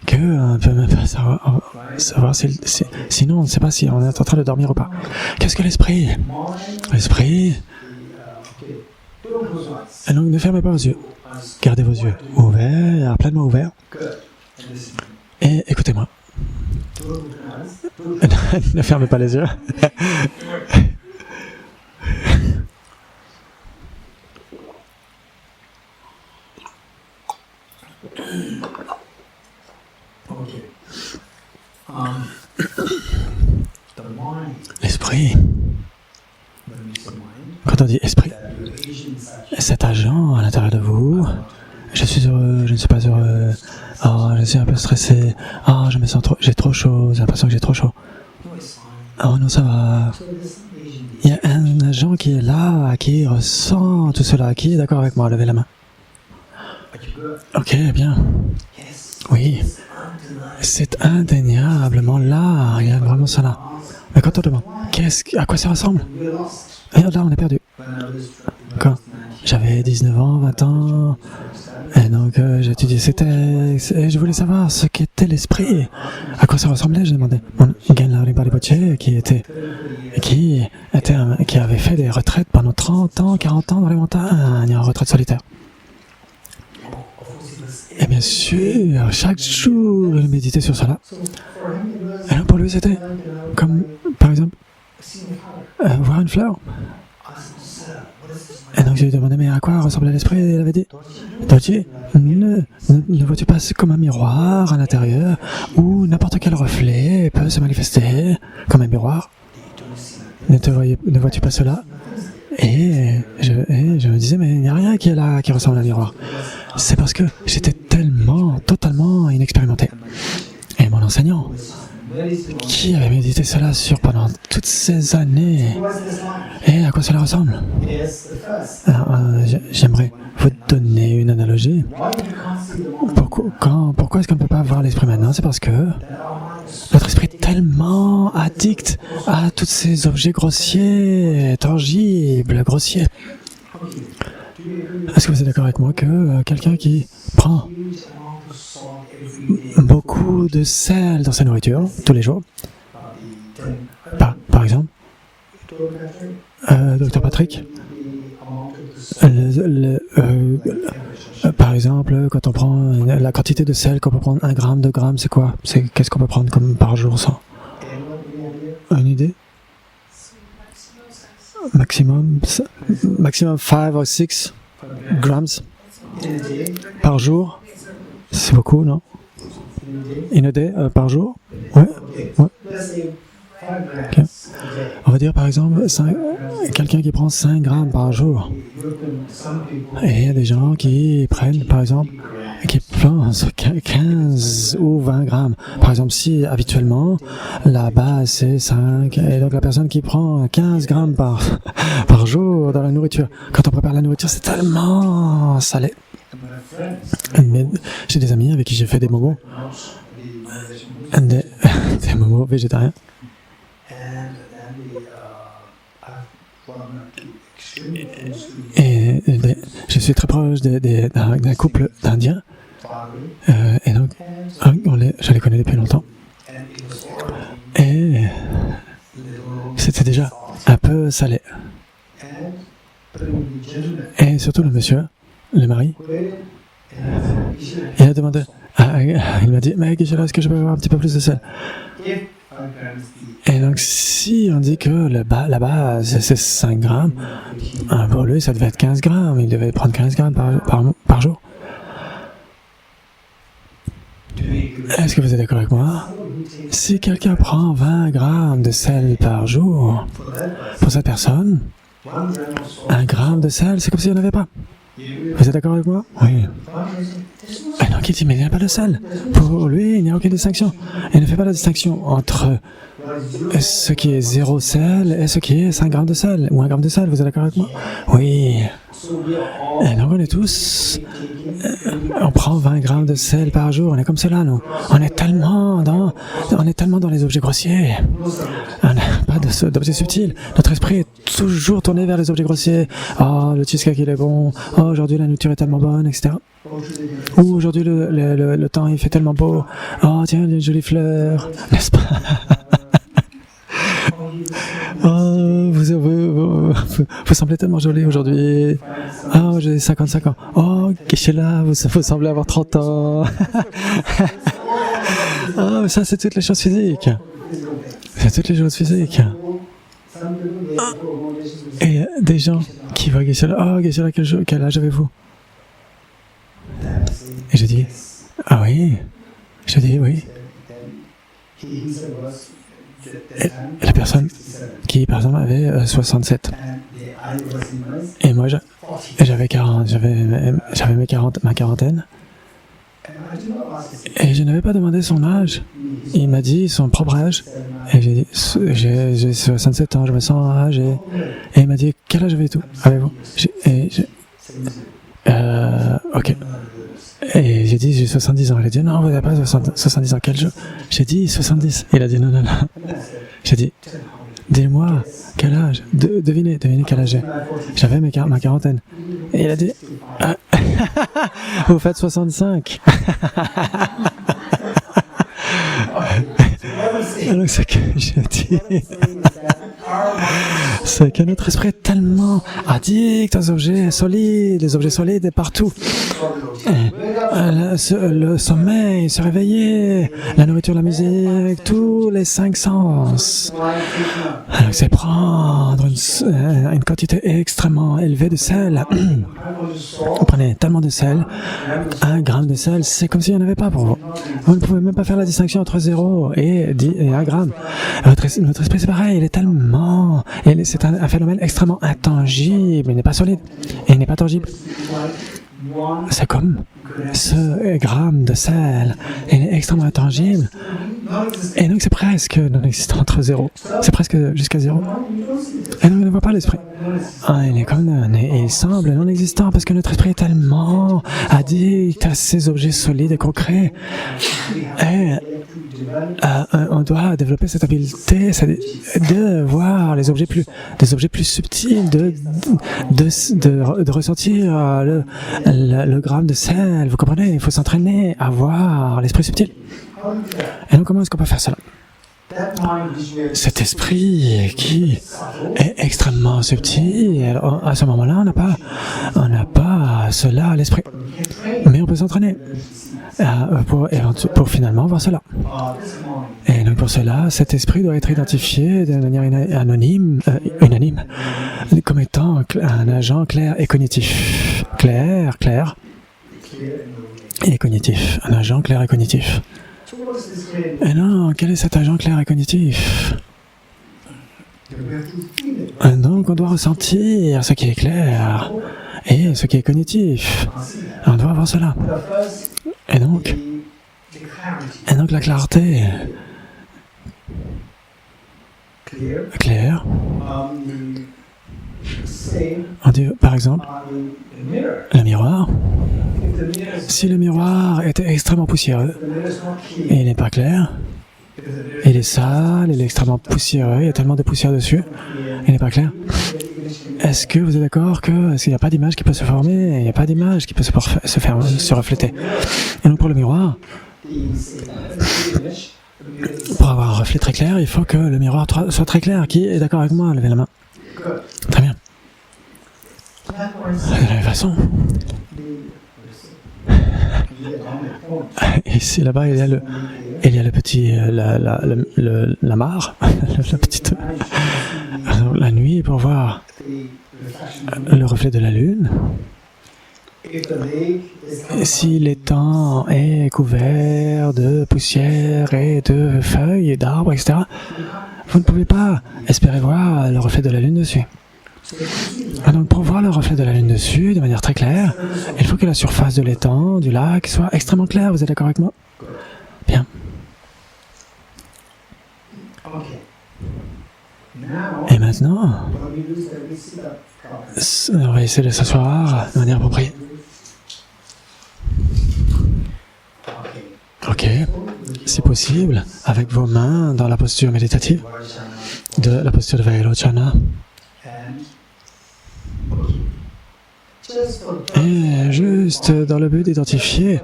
qu'on ne peut même pas savoir sinon on ne sait pas si on est en train de dormir ou pas. Qu'est-ce que l'esprit? L'esprit... Et donc ne fermez pas vos yeux. Gardez vos yeux ouverts, pleinement ouverts. Et écoutez-moi. Ne fermez pas les yeux. L'esprit. Quand on dit esprit, cet agent à l'intérieur de vous, je suis heureux, je ne suis pas heureux, oh, je suis un peu stressé, oh, je me sens trop, j'ai trop chaud, j'ai l'impression que j'ai trop chaud. Oh non, ça va. Il y a un agent qui est là, qui ressent tout cela, qui est d'accord avec moi, levez la main. Ok, bien. Oui. C'est indéniablement là, il y a vraiment ça là. Mais quand on demande, à quoi ça ressemble? Et là, on est perdu. Quand j'avais 19 ans, 20 ans, et donc j'étudiais ces textes, et je voulais savoir ce qu'était l'esprit. À quoi ça ressemblait, j'ai demandé. Genla Rinpoche, qui avait fait des retraites pendant 30 ans, 40 ans dans les montagnes, en retraite solitaire. Et bien sûr, chaque jour, il méditait sur cela. Et là, pour lui, c'était comme, par exemple, voir une fleur. Et donc, je lui demandais, mais à quoi ressemblait l'esprit? Il avait dit, Doji, ne vois-tu pas comme un miroir à l'intérieur où n'importe quel reflet peut se manifester comme un miroir? Ne vois-tu pas cela? Et je me disais, mais il n'y a rien qui est là, qui ressemble à un miroir. C'est parce que j'étais totalement inexpérimenté. Et mon enseignant, qui avait médité cela pendant toutes ces années, et à quoi cela ressemble? J'aimerais vous donner une analogie. Pourquoi est-ce qu'on ne peut pas voir l'esprit maintenant? C'est parce que Notre esprit est tellement addict à tous ces objets grossiers, tangibles, grossiers. Est-ce que vous êtes d'accord avec moi que quelqu'un qui prend beaucoup de sel dans sa nourriture tous les jours, par exemple, Dr Patrick, par exemple, quand on prend la quantité de sel qu'on peut prendre, 1 gramme, 2 grammes, c'est quoi? Qu'est-ce qu'on peut prendre comme par jour ça? Une idée? Maximum 5 ou 6 grammes par jour. C'est beaucoup, non? In a day, par jour? Ouais. Okay. On va dire par exemple quelqu'un qui prend 5 grammes par jour. Et il y a des gens qui prennent par exemple, qui pensent 15 ou 20 grammes. Par exemple, si habituellement la base c'est 5, et donc la personne qui prend 15 grammes par jour dans la nourriture, quand on prépare la nourriture, c'est tellement salé. Mais j'ai des amis avec qui j'ai fait des momos, des momos végétariens. Et je suis très proche d'un couple d'Indiens, et donc je les connais depuis longtemps. Et c'était déjà un peu salé. Et surtout le monsieur, le mari, il a demandé, il m'a dit, mais est-ce que je peux avoir un petit peu plus de sel? Et donc, si on dit que la base c'est 5 grammes, pour lui, ça devait être 15 grammes. Il devait prendre 15 grammes par jour. Est-ce que vous êtes d'accord avec moi? Si quelqu'un prend 20 grammes de sel par jour, pour cette personne, 1 gramme de sel, c'est comme s'il n'y en avait pas. Vous êtes d'accord avec moi? Oui. Et donc il dit, mais il n'y a pas de sel. Pour lui, il n'y a aucune distinction. Il ne fait pas la distinction entre ce qui est 0 sel et ce qui est 5 grammes de sel, ou 1 gramme de sel. Vous êtes d'accord avec moi? Oui. Et donc on est tous... on prend 20 grammes de sel par jour, on est comme cela, nous. On est tellement dans les objets grossiers. On n'a pas d'objets subtils. Notre esprit est toujours tourné vers les objets grossiers. Oh, le cheesecake il est bon. Oh, aujourd'hui la nourriture est tellement bonne, etc. Ou aujourd'hui le temps il fait tellement beau. Oh, tiens, les jolies fleurs. N'est-ce pas? Oh, vous semblez tellement jolie aujourd'hui. Oh, j'ai 55 ans. Oh, Gisela, vous semblez avoir 30 ans. Oh, mais ça, c'est toutes les choses physiques. C'est toutes les choses physiques. Et des gens qui voient Gisela. Oh, Gisela, quel âge avez-vous? Et je dis, ah oui. Je dis, oui. Et la personne qui, par exemple, avait 67. Et moi, j'avais 40, j'avais ma quarantaine. Et je n'avais pas demandé son âge. Il m'a dit son propre âge. Et j'ai dit, j'ai 67 ans, je me sens âgé. Et il m'a dit, quel âge avez-vous? Ok. Et j'ai dit, j'ai 70 ans. Il a dit, non, vous n'avez pas 70 ans. Quel jour? J'ai dit 70. Il a dit, non. J'ai dit, dis-moi, quel âge? Devinez quel âge j'ai. J'avais ma quarantaine. Et il a dit, vous faites 65. Alors ce que je dis, c'est que notre esprit est tellement addict aux objets solides, les objets solides est partout. Le sommeil, se réveiller, la nourriture, la musique, tous les 5 sens. Alors c'est prendre une quantité extrêmement élevée de sel. Vous prenez tellement de sel, 1 gramme de sel, c'est comme s'il n'y en avait pas pour vous. Vous ne pouvez même pas faire la distinction entre 0 et 1 gramme. Notre esprit c'est pareil, il est tellement... c'est un phénomène extrêmement intangible, il n'est pas solide, et il n'est pas tangible. C'est comme ce gramme de sel, il est extrêmement intangible. Et donc c'est presque non existant entre 0. C'est presque jusqu'à 0. Et donc on ne voit pas l'esprit. Il semble non existant parce que notre esprit est tellement addict à ces objets solides et concrets. Et on doit développer cette habileté de voir des objets plus subtils, de ressentir le gramme de sel. Vous comprenez? Il faut s'entraîner à voir l'esprit subtil. Et donc, comment est-ce qu'on peut faire cela? Cet esprit qui est extrêmement subtil, alors, à ce moment-là, on n'a pas cela à l'esprit. Mais on peut s'entraîner pour finalement voir cela. Et donc pour cela, cet esprit doit être identifié de manière unanime comme étant un agent clair et cognitif. Clair et cognitif. Un agent clair et cognitif. Et non, quel est cet agent clair et cognitif? Donc on doit ressentir ce qui est clair et ce qui est cognitif. On doit avoir cela. Et donc la clarté claire. On dit par exemple le miroir. Si le miroir était extrêmement poussiéreux et il n'est pas clair, il est sale, il est extrêmement poussiéreux, il y a tellement de poussière dessus, il n'est pas clair. Est-ce que vous êtes d'accord qu'il n'y a pas d'image qui peut se former, il n'y a pas d'image qui peut se refléter? Et donc pour le miroir, pour avoir un reflet très clair, il faut que le miroir soit très clair. Qui est d'accord avec moi? Levez la main. Très bien. De la même façon. Ici, là-bas, il y a le petit, la mare, la petite, alors, la nuit pour voir le reflet de la lune. Et si l'étang est couvert de poussière et de feuilles et d'arbres, etc., vous ne pouvez pas espérer voir le reflet de la lune dessus. Donc pour voir le reflet de la lune dessus de manière très claire, il faut que la surface de l'étang, du lac, soit extrêmement claire. Vous êtes d'accord avec moi? Bien. Et maintenant, on va essayer de s'asseoir de manière appropriée. Ok, si possible, avec vos mains dans la posture méditative, la posture de Vairochana. Et juste dans le but d'identifier,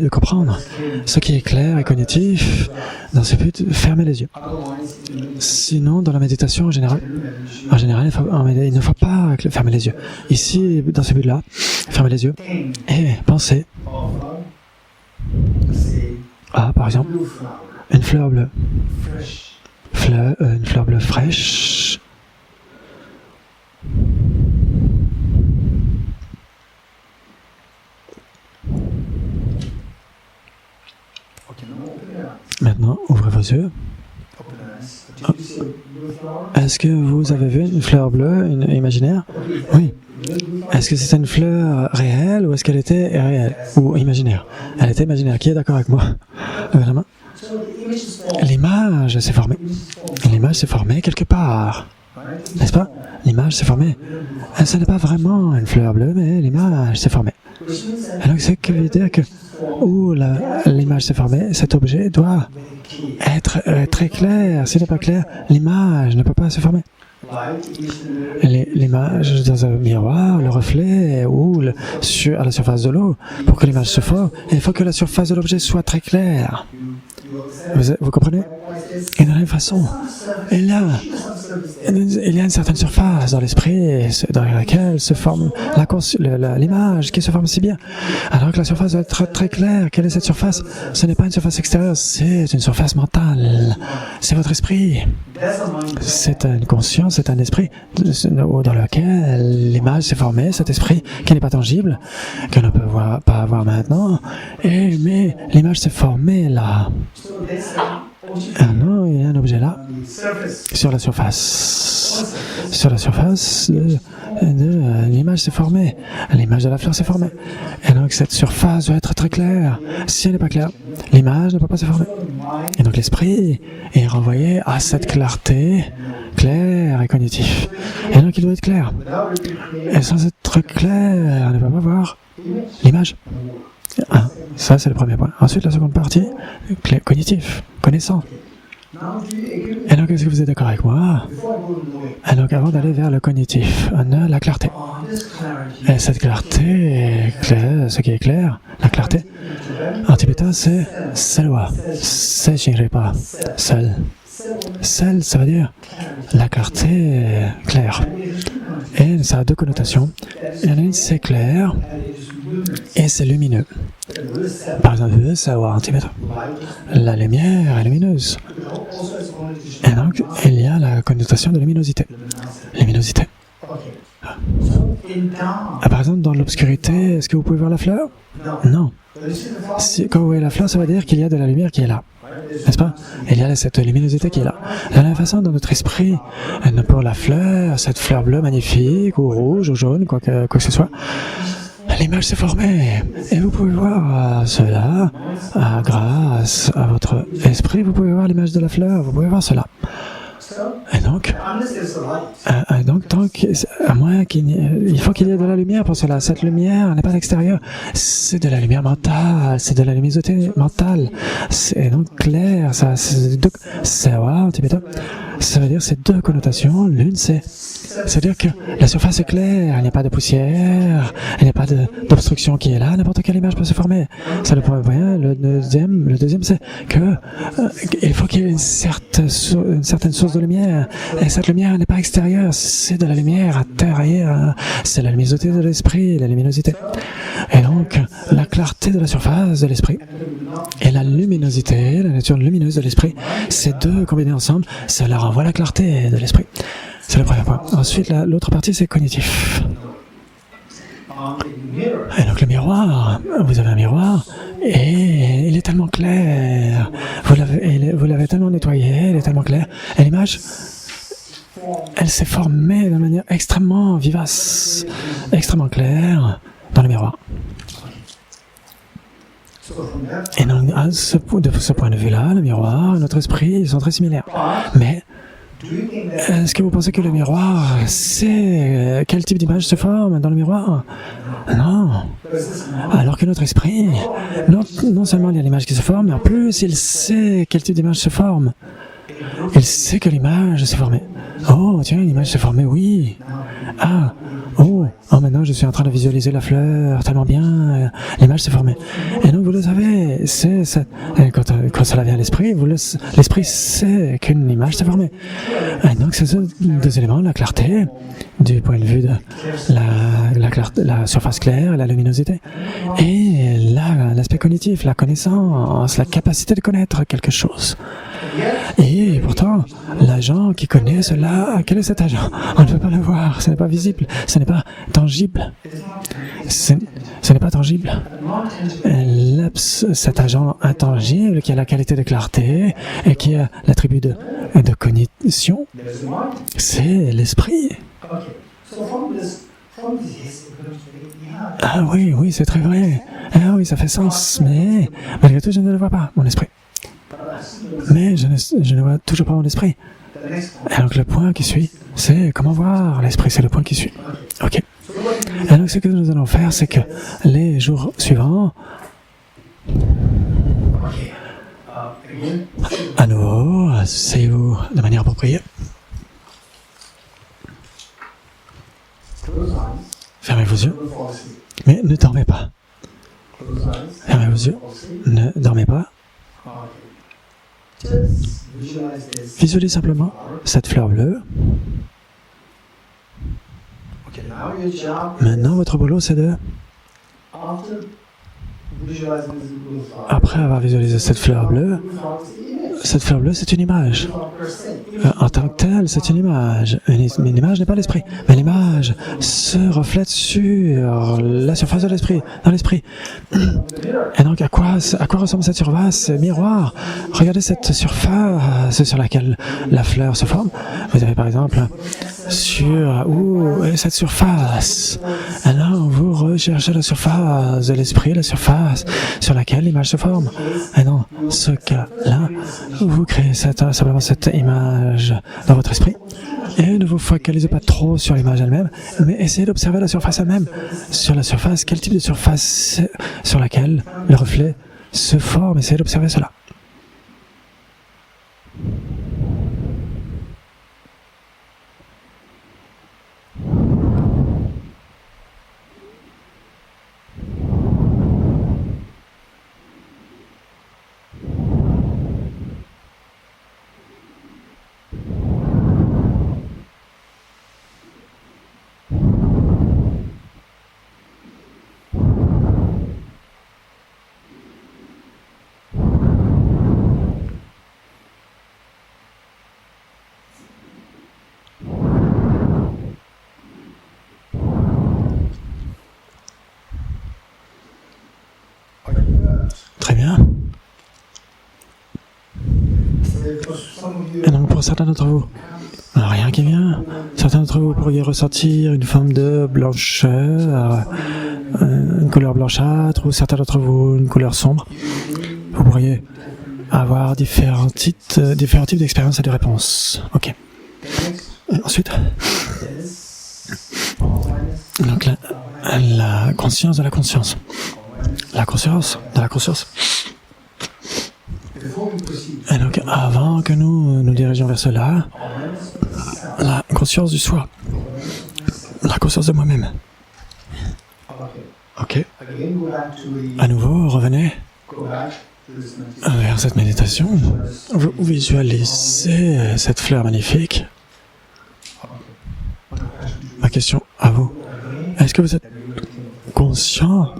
de comprendre ce qui est clair et cognitif, dans ce but, fermez les yeux. Sinon, dans la méditation en général, il ne faut pas fermer les yeux. Ici, dans ce but-là, fermez les yeux et pensez à, par exemple, une fleur bleue. Une fleur bleue fraîche. Maintenant, ouvrez vos yeux. Est-ce que vous avez vu une fleur bleue, imaginaire? Oui. Est-ce que c'était une fleur réelle ou est-ce qu'elle était réelle ou imaginaire? Elle était imaginaire. Qui est d'accord avec moi? Levez la main. L'image s'est formée. L'image s'est formée quelque part. N'est-ce pas? L'image s'est formée. Ce n'est pas vraiment une fleur bleue, mais l'image s'est formée. Alors, ce qui veut dire que où l'image s'est formée, cet objet doit être très clair. S'il n'est pas clair, l'image ne peut pas se former. L'image dans un miroir, le reflet ou à la surface de l'eau, pour que l'image se forme, il faut que la surface de l'objet soit très claire. Vous comprenez? Et de la même façon, il y a une certaine surface dans l'esprit dans laquelle se forme l'image qui se forme si bien. Alors que la surface doit être très claire. Quelle est cette surface? Ce n'est pas une surface extérieure, c'est une surface mentale. C'est votre esprit. C'est une conscience, c'est un esprit dans lequel l'image s'est formée, cet esprit qui n'est pas tangible, qu'on ne peut pas voir maintenant, mais l'image s'est formée là. Ah non, il y a un objet là, sur la surface. Sur la surface, l'image s'est formée. L'image de la fleur s'est formée. Et donc cette surface doit être très claire. Si elle n'est pas claire, l'image ne peut pas se former. Et donc l'esprit est renvoyé à cette clarté claire et cognitive. Et donc il doit être clair. Et sans être clair, on ne peut pas voir l'image. Ah, ça, c'est le premier point. Ensuite, la seconde partie, cognitif, connaissant. Et donc, est-ce que vous êtes d'accord avec moi? Et donc, avant d'aller vers le cognitif, on a la clarté. Et cette clarté, ce qui est clair, la clarté, en tibétain, c'est selwa, c'est Shinripa, seul. Seul, ça veut dire la clarté claire. Et ça a deux connotations. Il y en a une, c'est clair, et c'est lumineux. Par exemple, savoir en tibétain, la lumière est lumineuse. Et donc, il y a la connotation de luminosité. Luminosité. Par exemple, dans l'obscurité, est-ce que vous pouvez voir la fleur? Non. Quand vous voyez la fleur, ça veut dire qu'il y a de la lumière qui est là. N'est-ce pas? Il y a cette luminosité qui est là. De la même façon, dans notre esprit, pour la fleur, cette fleur bleue magnifique, ou rouge, ou jaune, quoi que ce soit, l'image s'est formée. Et vous pouvez voir cela, grâce à votre esprit, vous pouvez voir l'image de la fleur, vous pouvez voir cela. Et donc, à moins il faut qu'il y ait de la lumière pour cela. Cette lumière n'est pas extérieure, c'est de la lumière mentale, c'est de la luminosité mentale. C'est donc clair, ça veut dire c'est deux connotations. L'une, c'est-à-dire que la surface est claire, il n'y a pas de poussière, il n'y a pas d'obstruction qui est là, n'importe quelle image peut se former. C'est le premier point. Le deuxième, c'est que il faut qu'il y ait une certaine source de lumière, et cette lumière n'est pas extérieure, c'est de la lumière intérieure, c'est la luminosité de l'esprit, la luminosité. Et donc, la clarté de la surface de l'esprit et la luminosité, la nature lumineuse de l'esprit, ces deux combinés ensemble, cela renvoie la clarté de l'esprit. C'est le premier point. Ensuite, l'autre partie, c'est cognitif. Et donc le miroir, vous avez un miroir, et il est tellement clair, vous l'avez tellement nettoyé, il est tellement clair, et l'image, elle s'est formée d'une manière extrêmement vivace, extrêmement claire dans le miroir. Et donc, de ce point de vue-là, le miroir et notre esprit, ils sont très similaires. Mais est-ce que vous pensez que le miroir, c'est quel type d'image se forme dans le miroir? Non. Alors que notre esprit, non seulement il y a l'image qui se forme, mais en plus il sait quel type d'image se forme. Il sait que l'image s'est formée. Oh, tiens, l'image s'est formée, oui. Ah, maintenant je suis en train de visualiser la fleur tellement bien, l'image s'est formée. Et donc vous le savez, quand cela vient à l'esprit, l'esprit sait qu'une image s'est formée. Et donc c'est ces deux éléments, la clarté, du point de vue de la surface claire, la luminosité, et l'aspect cognitif, la connaissance, la capacité de connaître quelque chose. Et pourtant, l'agent qui connaît cela, quel est cet agent? On ne peut pas le voir, ce n'est pas visible, ce n'est pas tangible. Ce n'est pas tangible. Cet agent intangible qui a la qualité de clarté et qui a l'attribut de cognition, c'est l'esprit. Ah oui, c'est très vrai. Ah oui, ça fait sens, mais malgré tout, je ne le vois pas, mon esprit. Mais je ne vois toujours pas mon esprit. Et donc le point qui suit, c'est comment voir l'esprit, c'est le point qui suit. Ok. Et donc ce que nous allons faire, c'est que les jours suivants, à nouveau, asseyez-vous de manière appropriée. Fermez vos yeux, mais ne dormez pas. Fermez vos yeux, ne dormez pas. Visualisez simplement cette fleur bleue. Maintenant, votre boulot, c'est de... Après avoir visualisé cette fleur bleue, c'est une image. En tant que telle, c'est une image. Une image n'est pas l'esprit, mais l'image se reflète sur la surface de l'esprit, dans l'esprit. Et donc, à quoi ressemble cette surface, ce miroir? Regardez cette surface sur laquelle la fleur se forme. Vous avez par exemple où est cette surface? Alors, vous recherchez la surface de l'esprit, la surface sur laquelle l'image se forme. Et dans ce cas-là, vous créez simplement cette image dans votre esprit. Et ne vous focalisez pas trop sur l'image elle-même, mais essayez d'observer la surface elle-même. Sur la surface, quel type de surface sur laquelle le reflet se forme, essayez d'observer cela. Très bien. Et donc pour certains d'entre vous, rien qui vient. Certains d'entre vous pourriez ressentir une forme de blancheur, une couleur blanchâtre, ou certains d'entre vous une couleur sombre. Vous pourriez avoir différents types d'expériences et de réponses. Ok. Et ensuite, donc la conscience de la conscience. La conscience de la conscience. Et donc, avant que nous nous dirigeons vers cela, la conscience du soi, la conscience de moi-même. Ok. À nouveau, revenez vers cette méditation. Vous visualisez cette fleur magnifique. Ma question à vous. Est-ce que vous êtes conscient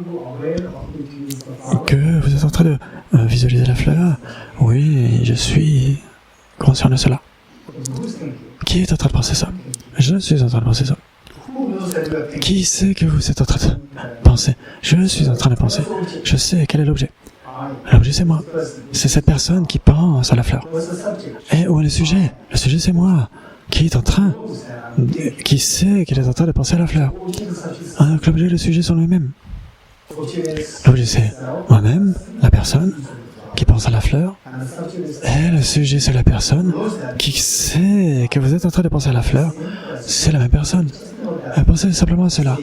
que vous êtes en train de visualiser la fleur? Oui, je suis conscient de cela. Qui est en train de penser ça? Je suis en train de penser ça. Qui sait que vous êtes en train de penser? Je suis en train de penser. Je sais quel est l'objet. L'objet, c'est moi. C'est cette personne qui pense à la fleur. Et où est le sujet? Le sujet, c'est moi. Qui est en train? Qui sait qu'il est en train de penser à la fleur? Donc l'objet et le sujet sont lui-même. L'objet, c'est moi-même, la personne qui pense à la fleur, et le sujet, c'est la personne qui sait que vous êtes en train de penser à la fleur. C'est la même personne. Pensez simplement à cela.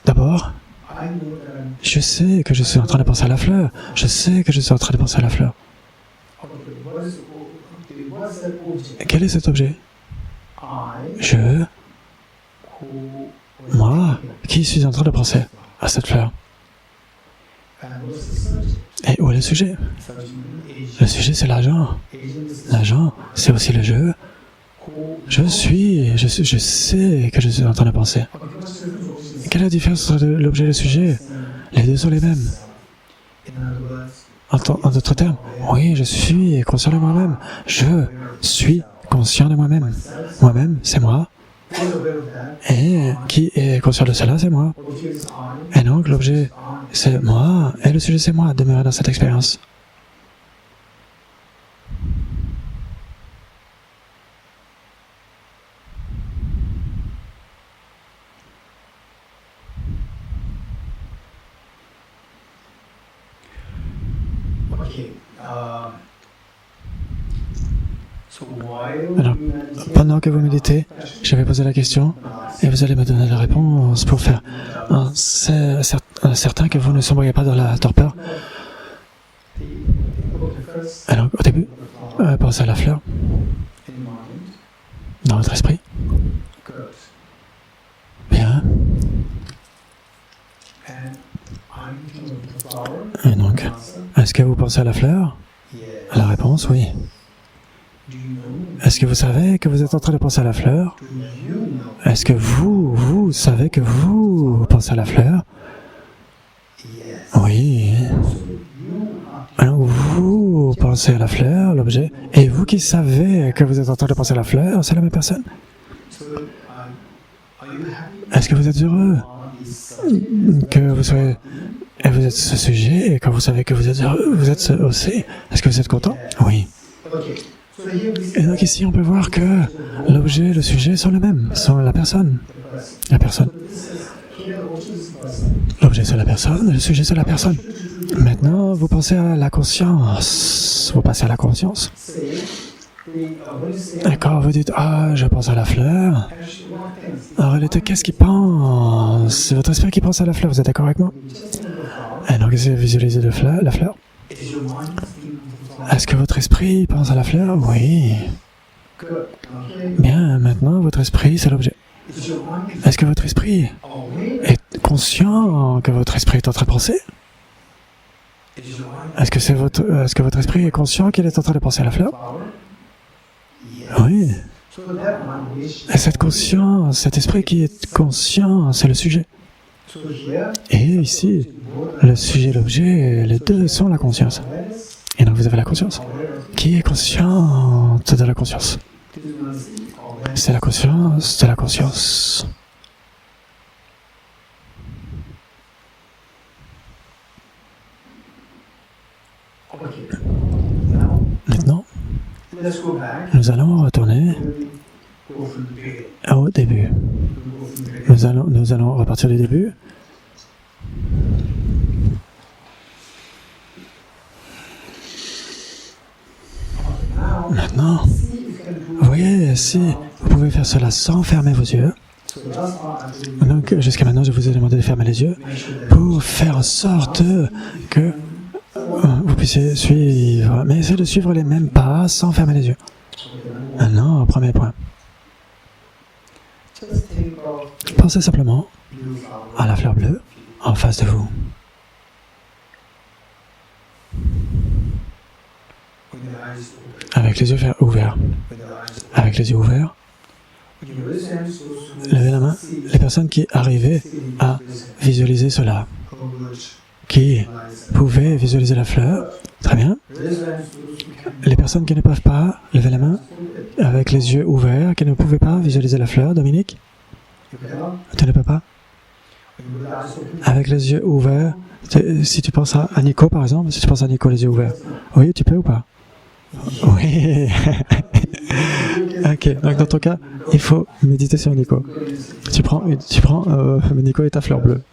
D'abord, je sais que je suis en train de penser à la fleur. Je sais que je suis en train de penser à la fleur. Quel est cet objet? Moi, qui suis en train de penser à cette fleur? Et où est le sujet? Le sujet, c'est l'argent. L'argent, c'est aussi le jeu. Je sais que je suis en train de penser. Quelle est la différence entre l'objet et le sujet? Les deux sont les mêmes. En d'autres termes, oui, je suis conscient de moi-même. Je suis conscient de moi-même. Moi-même, c'est moi. Et qui est conscient de cela, c'est moi. Et donc, l'objet, c'est moi, et le sujet, c'est moi. Demeurer dans cette expérience. Alors, pendant que vous méditez, je vais poser la question et vous allez me donner la réponse pour faire certain que vous ne sombriez pas dans la torpeur. Alors, au début, pensez à la fleur dans votre esprit. Bien. Et donc, est-ce que vous pensez à la fleur? La réponse, oui. Est-ce que vous savez que vous êtes en train de penser à la fleur? Est-ce que vous savez que vous pensez à la fleur? Oui. Alors vous pensez à la fleur, l'objet, et vous qui savez que vous êtes en train de penser à la fleur, c'est la même personne. Est-ce que vous êtes heureux que vous êtes ce sujet, et quand vous savez que vous êtes heureux, vous êtes aussi? Est-ce que vous êtes content? Oui. Et donc ici, on peut voir que l'objet et le sujet sont les mêmes, sont la personne. La personne. L'objet, c'est la personne, le sujet, c'est la personne. Maintenant, vous pensez à la conscience. Vous passez à la conscience. Quand vous dites « Ah, je pense à la fleur », en réalité, qu'est-ce qui pense? C'est votre esprit qui pense à la fleur, vous êtes d'accord avec moi? Et donc, essayez de visualiser la fleur. Est-ce que votre esprit pense à la fleur? Oui. Bien, maintenant, votre esprit, c'est l'objet. Est-ce que votre esprit est conscient que votre esprit est en train de penser? Est-ce que votre esprit est conscient qu'il est en train de penser à la fleur? Oui. Et cette conscience, cet esprit qui est conscient, c'est le sujet. Et ici, le sujet et l'objet, les deux sont la conscience. Et donc vous avez la conscience. Qui est consciente de la conscience? C'est la conscience de la conscience. Maintenant, nous allons retourner au début. Nous allons repartir du début. Maintenant, vous voyez, si vous pouvez faire cela sans fermer vos yeux, donc jusqu'à maintenant je vous ai demandé de fermer les yeux pour faire en sorte que vous puissiez suivre, mais essayez de suivre les mêmes pas sans fermer les yeux. Maintenant, premier point. Pensez simplement à la fleur bleue en face de vous. Avec les yeux ouverts. Avec les yeux ouverts, levez la main. Les personnes qui arrivaient à visualiser cela, qui pouvaient visualiser la fleur, très bien. Les personnes qui ne peuvent pas, levez la main. Avec les yeux ouverts, qui ne pouvaient pas visualiser la fleur, Dominique, tu ne peux pas? Avec les yeux ouverts, si tu penses à Nico par exemple, si tu penses à Nico les yeux ouverts, oui, tu peux ou pas? Oui. Ok, donc dans ton cas, il faut méditer sur Nico. Tu prends Nico et ta fleur bleue.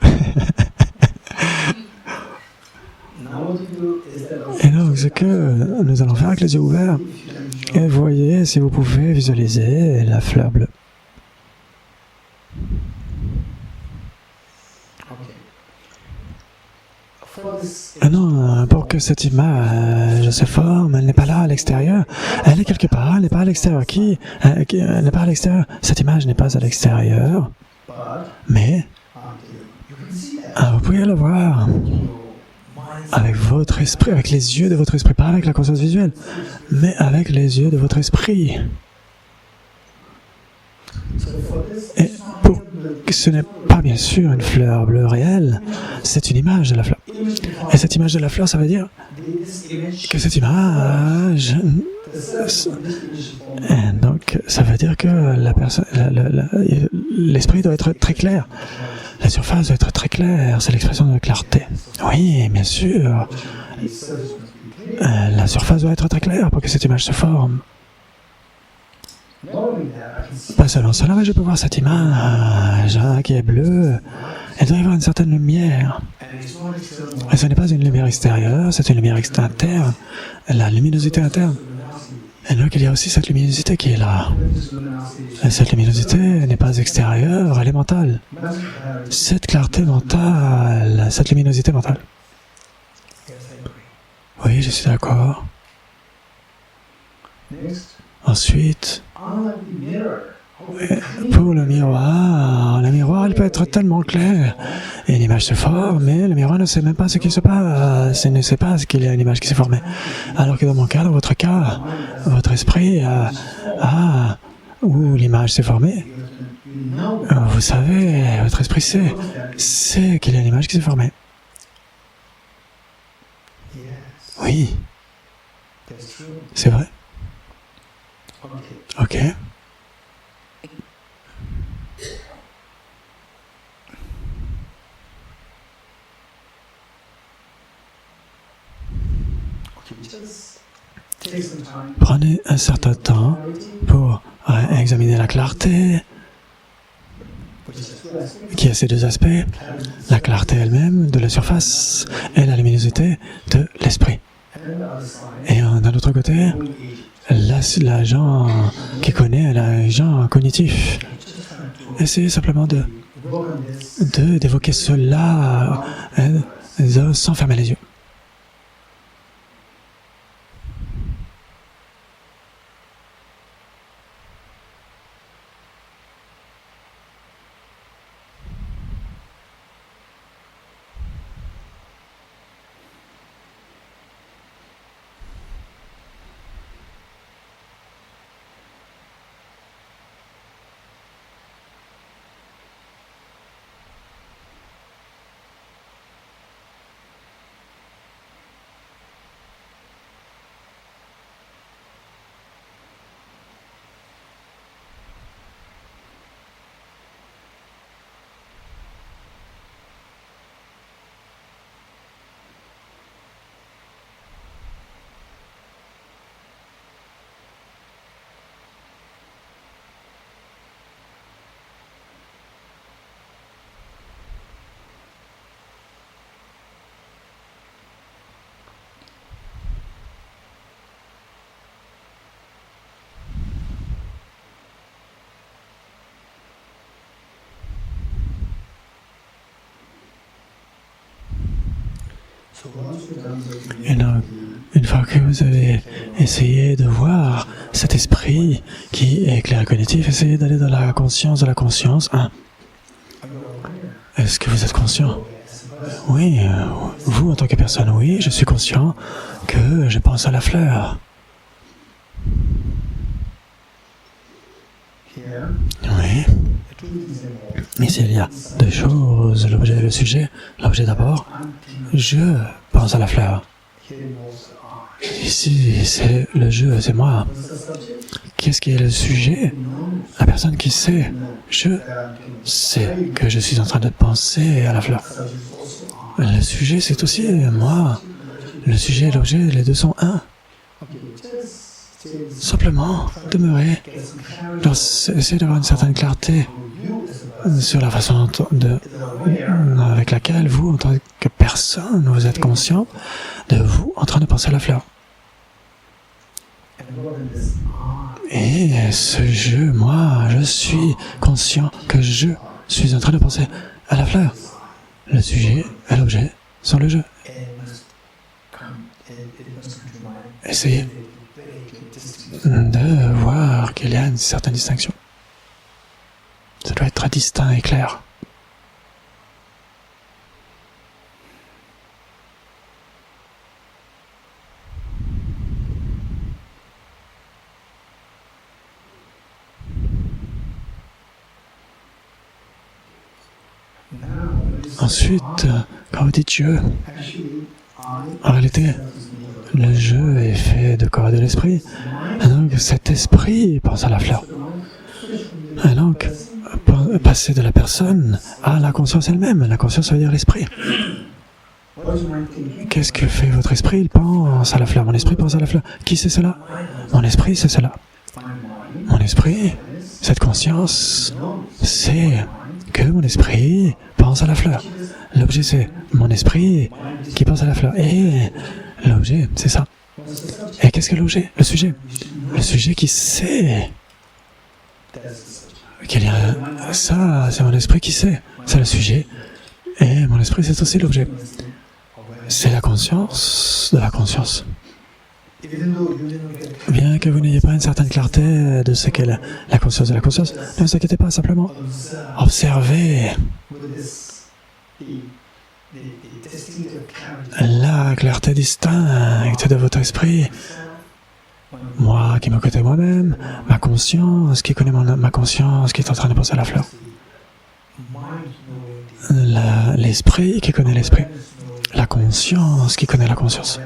Et donc, ce que nous allons faire avec les yeux ouverts, et voyez si vous pouvez visualiser la fleur bleue. Non, pour que cette image se forme, elle n'est pas là à l'extérieur, elle est quelque part, elle n'est pas à l'extérieur. Elle n'est pas à l'extérieur. Cette image n'est pas à l'extérieur, mais vous pouvez la voir avec votre esprit, avec les yeux de votre esprit, pas avec la conscience visuelle, mais avec les yeux de votre esprit. Et pour que ce n'est pas bien sûr une fleur bleue réelle, c'est une image de la fleur. Et cette image de la fleur, ça veut dire que cette image... donc, ça veut dire que l'esprit doit être très clair. La surface doit être très claire, c'est l'expression de clarté. Oui, bien sûr. La surface doit être très claire pour que cette image se forme. Pas seulement cela, mais je peux voir cette image qui est bleue. Elle doit y avoir une certaine lumière. Et ce n'est pas une lumière extérieure, c'est une lumière interne. La luminosité interne. Et donc il y a aussi cette luminosité qui est là. Et cette luminosité n'est pas extérieure, elle est mentale. Cette clarté mentale, cette luminosité mentale. Oui, je suis d'accord. Ensuite, pour le miroir, il peut être tellement clair. Et l'image se forme, mais le miroir ne sait même pas ce qui se passe. Il ne sait pas qu'il y a une image qui s'est formée. Alors que dans mon cas, dans votre cas, votre esprit où l'image s'est formée, vous savez, votre esprit sait qu'il y a une image qui s'est formée. Oui, c'est vrai. Ok. Prenez un certain temps pour examiner la clarté, qui a ces deux aspects, la clarté elle-même de la surface et la luminosité de l'esprit. Et d'un autre côté, l'agent qui connaît l'agent cognitif. Essayez simplement d'évoquer cela sans fermer les yeux. Et donc, une fois que vous avez essayé de voir cet esprit qui est clair et cognitif, essayez d'aller dans la conscience de la conscience. Est-ce que vous êtes conscient? Oui, vous en tant que personne, oui, je suis conscient que je pense à la fleur. Oui. Ici, il y a deux choses, l'objet et le sujet. L'objet d'abord, je pense à la fleur. Ici, c'est le jeu, c'est moi. Qu'est-ce qui est le sujet? La personne qui sait. Je sais que je suis en train de penser à la fleur. Le sujet, c'est aussi moi. Le sujet et l'objet, les deux sont un. Simplement, demeurer, essayer d'avoir une certaine clarté sur la façon avec laquelle vous, en tant que personne, vous êtes conscient de vous en train de penser à la fleur. Et ce jeu, moi, je suis conscient que je suis en train de penser à la fleur. Le sujet et l'objet sont le jeu. Essayez de voir qu'il y a une certaine distinction. Ça doit être très distinct et clair. Ensuite, quand vous dites jeu, en réalité, le jeu est fait de corps et de l'esprit. Et donc, cet esprit pense à la fleur. Et donc, passer de la personne à la conscience elle-même. La conscience, ça veut dire l'esprit. Qu'est-ce que fait votre esprit? Il pense à la fleur. Mon esprit pense à la fleur. Qui c'est cela? Mon esprit, c'est cela. Mon esprit, cette conscience, c'est que mon esprit pense à la fleur. L'objet, c'est mon esprit qui pense à la fleur. Et l'objet, c'est ça. Et qu'est-ce que l'objet? Le sujet. Le sujet qui sait qu'il y a ça, c'est mon esprit qui sait. C'est le sujet. Et mon esprit, c'est aussi l'objet. C'est la conscience de la conscience. Bien que vous n'ayez pas une certaine clarté de ce qu'est la conscience de la conscience, ne vous inquiétez pas, simplement observez la clarté distincte de votre esprit. Moi qui me connais moi-même, ma conscience qui connaît ma conscience qui est en train de penser à la fleur. L'esprit qui connaît l'esprit. La conscience qui connaît la conscience.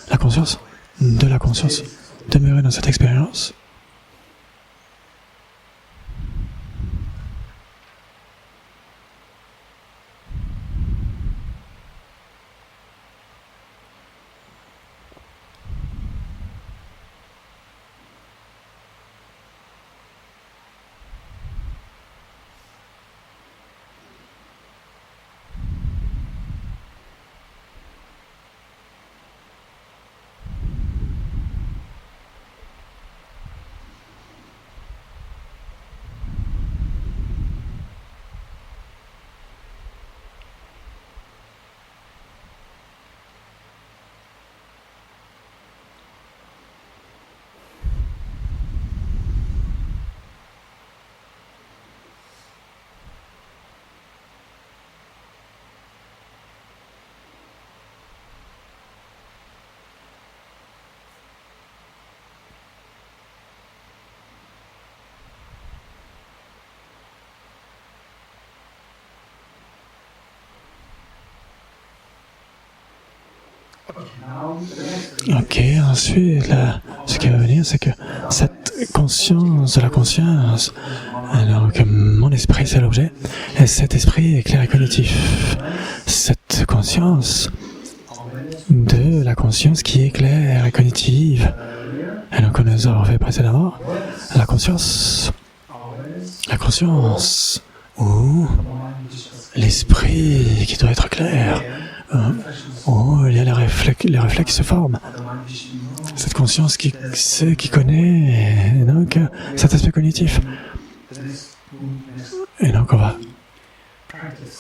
La conscience de la conscience. Demeurez dans cette expérience. Ok, ensuite, là, ce qui va venir, c'est que cette conscience de la conscience, alors que mon esprit c'est l'objet, et cet esprit est clair et cognitif. Cette conscience de la conscience qui est claire et cognitive, et donc on nous a fait précédemment, la conscience ou l'esprit qui doit être clair, où il y a les réflexes qui se forment. Cette conscience qui sait, qui connaît, et donc cet aspect cognitif. Et donc on va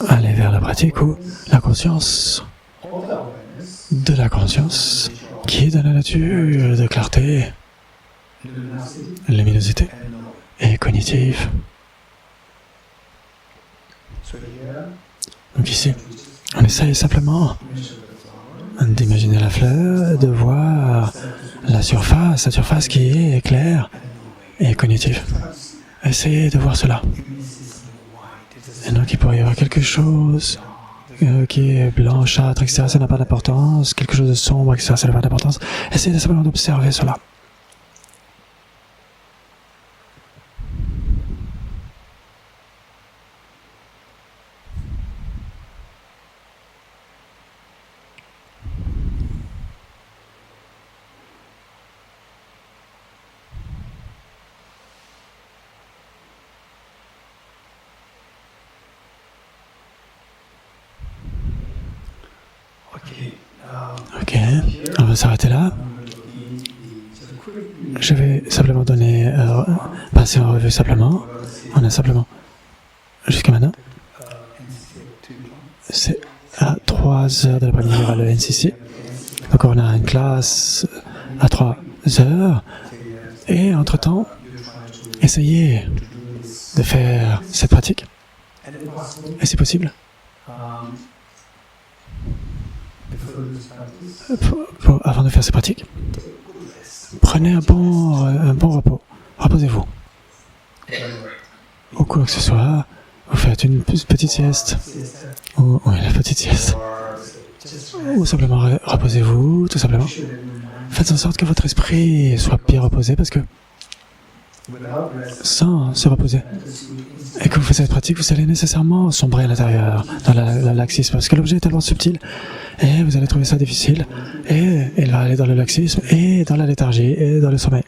aller vers la pratique où la conscience de la conscience qui est dans la nature de clarté, luminosité et cognitive. Donc ici, on essaye simplement d'imaginer la fleur, de voir la surface qui est claire et cognitive. Essayez de voir cela. Et donc il pourrait y avoir quelque chose qui est blanchâtre, etc., ça n'a pas d'importance, quelque chose de sombre, etc., ça n'a pas d'importance. Essayez simplement d'observer cela. Ok, on va s'arrêter là. Je vais simplement passer en revue simplement. On a simplement, jusqu'à maintenant, c'est à 3 heures de l'après-midi, il y aura le NCC. Donc on a une classe à 3 heures. Et entre-temps, essayez de faire cette pratique. Et c'est possible. Avant de faire ces pratiques, prenez un bon repos. Reposez-vous. Ou quoi que ce soit, vous faites une petite sieste. Ou la petite sieste. Ou simplement reposez-vous, tout simplement. Faites en sorte que votre esprit soit bien reposé, parce que sans se reposer, et que vous faites cette pratique, vous allez nécessairement sombrer à l'intérieur, dans le laxisme, parce que l'objet est tellement subtil, et vous allez trouver ça difficile, et il va aller dans le laxisme, et dans la léthargie, et dans le sommeil.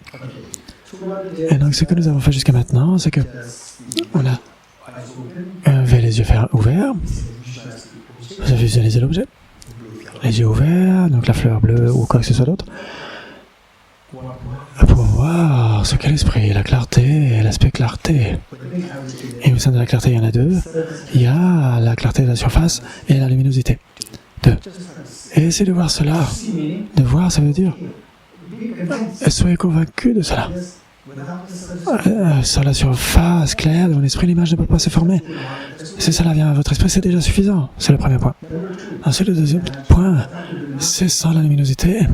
Et donc ce que nous avons fait jusqu'à maintenant, c'est que on a avait les yeux ouverts, vous avez visualisé l'objet, les yeux ouverts, donc la fleur bleue ou quoi que ce soit d'autre, pour voir ce qu'est l'esprit, la clarté et l'aspect clarté. Et au sein de la clarté, il y en a deux. Il y a la clarté de la surface et la luminosité. Et essayez de voir cela. De voir, ça veut dire soyez convaincus de cela. Sur la surface claire de mon esprit, l'image ne peut pas se former. Si cela vient à votre esprit, c'est déjà suffisant. C'est le premier point. Ensuite, le deuxième point, c'est sans la luminosité.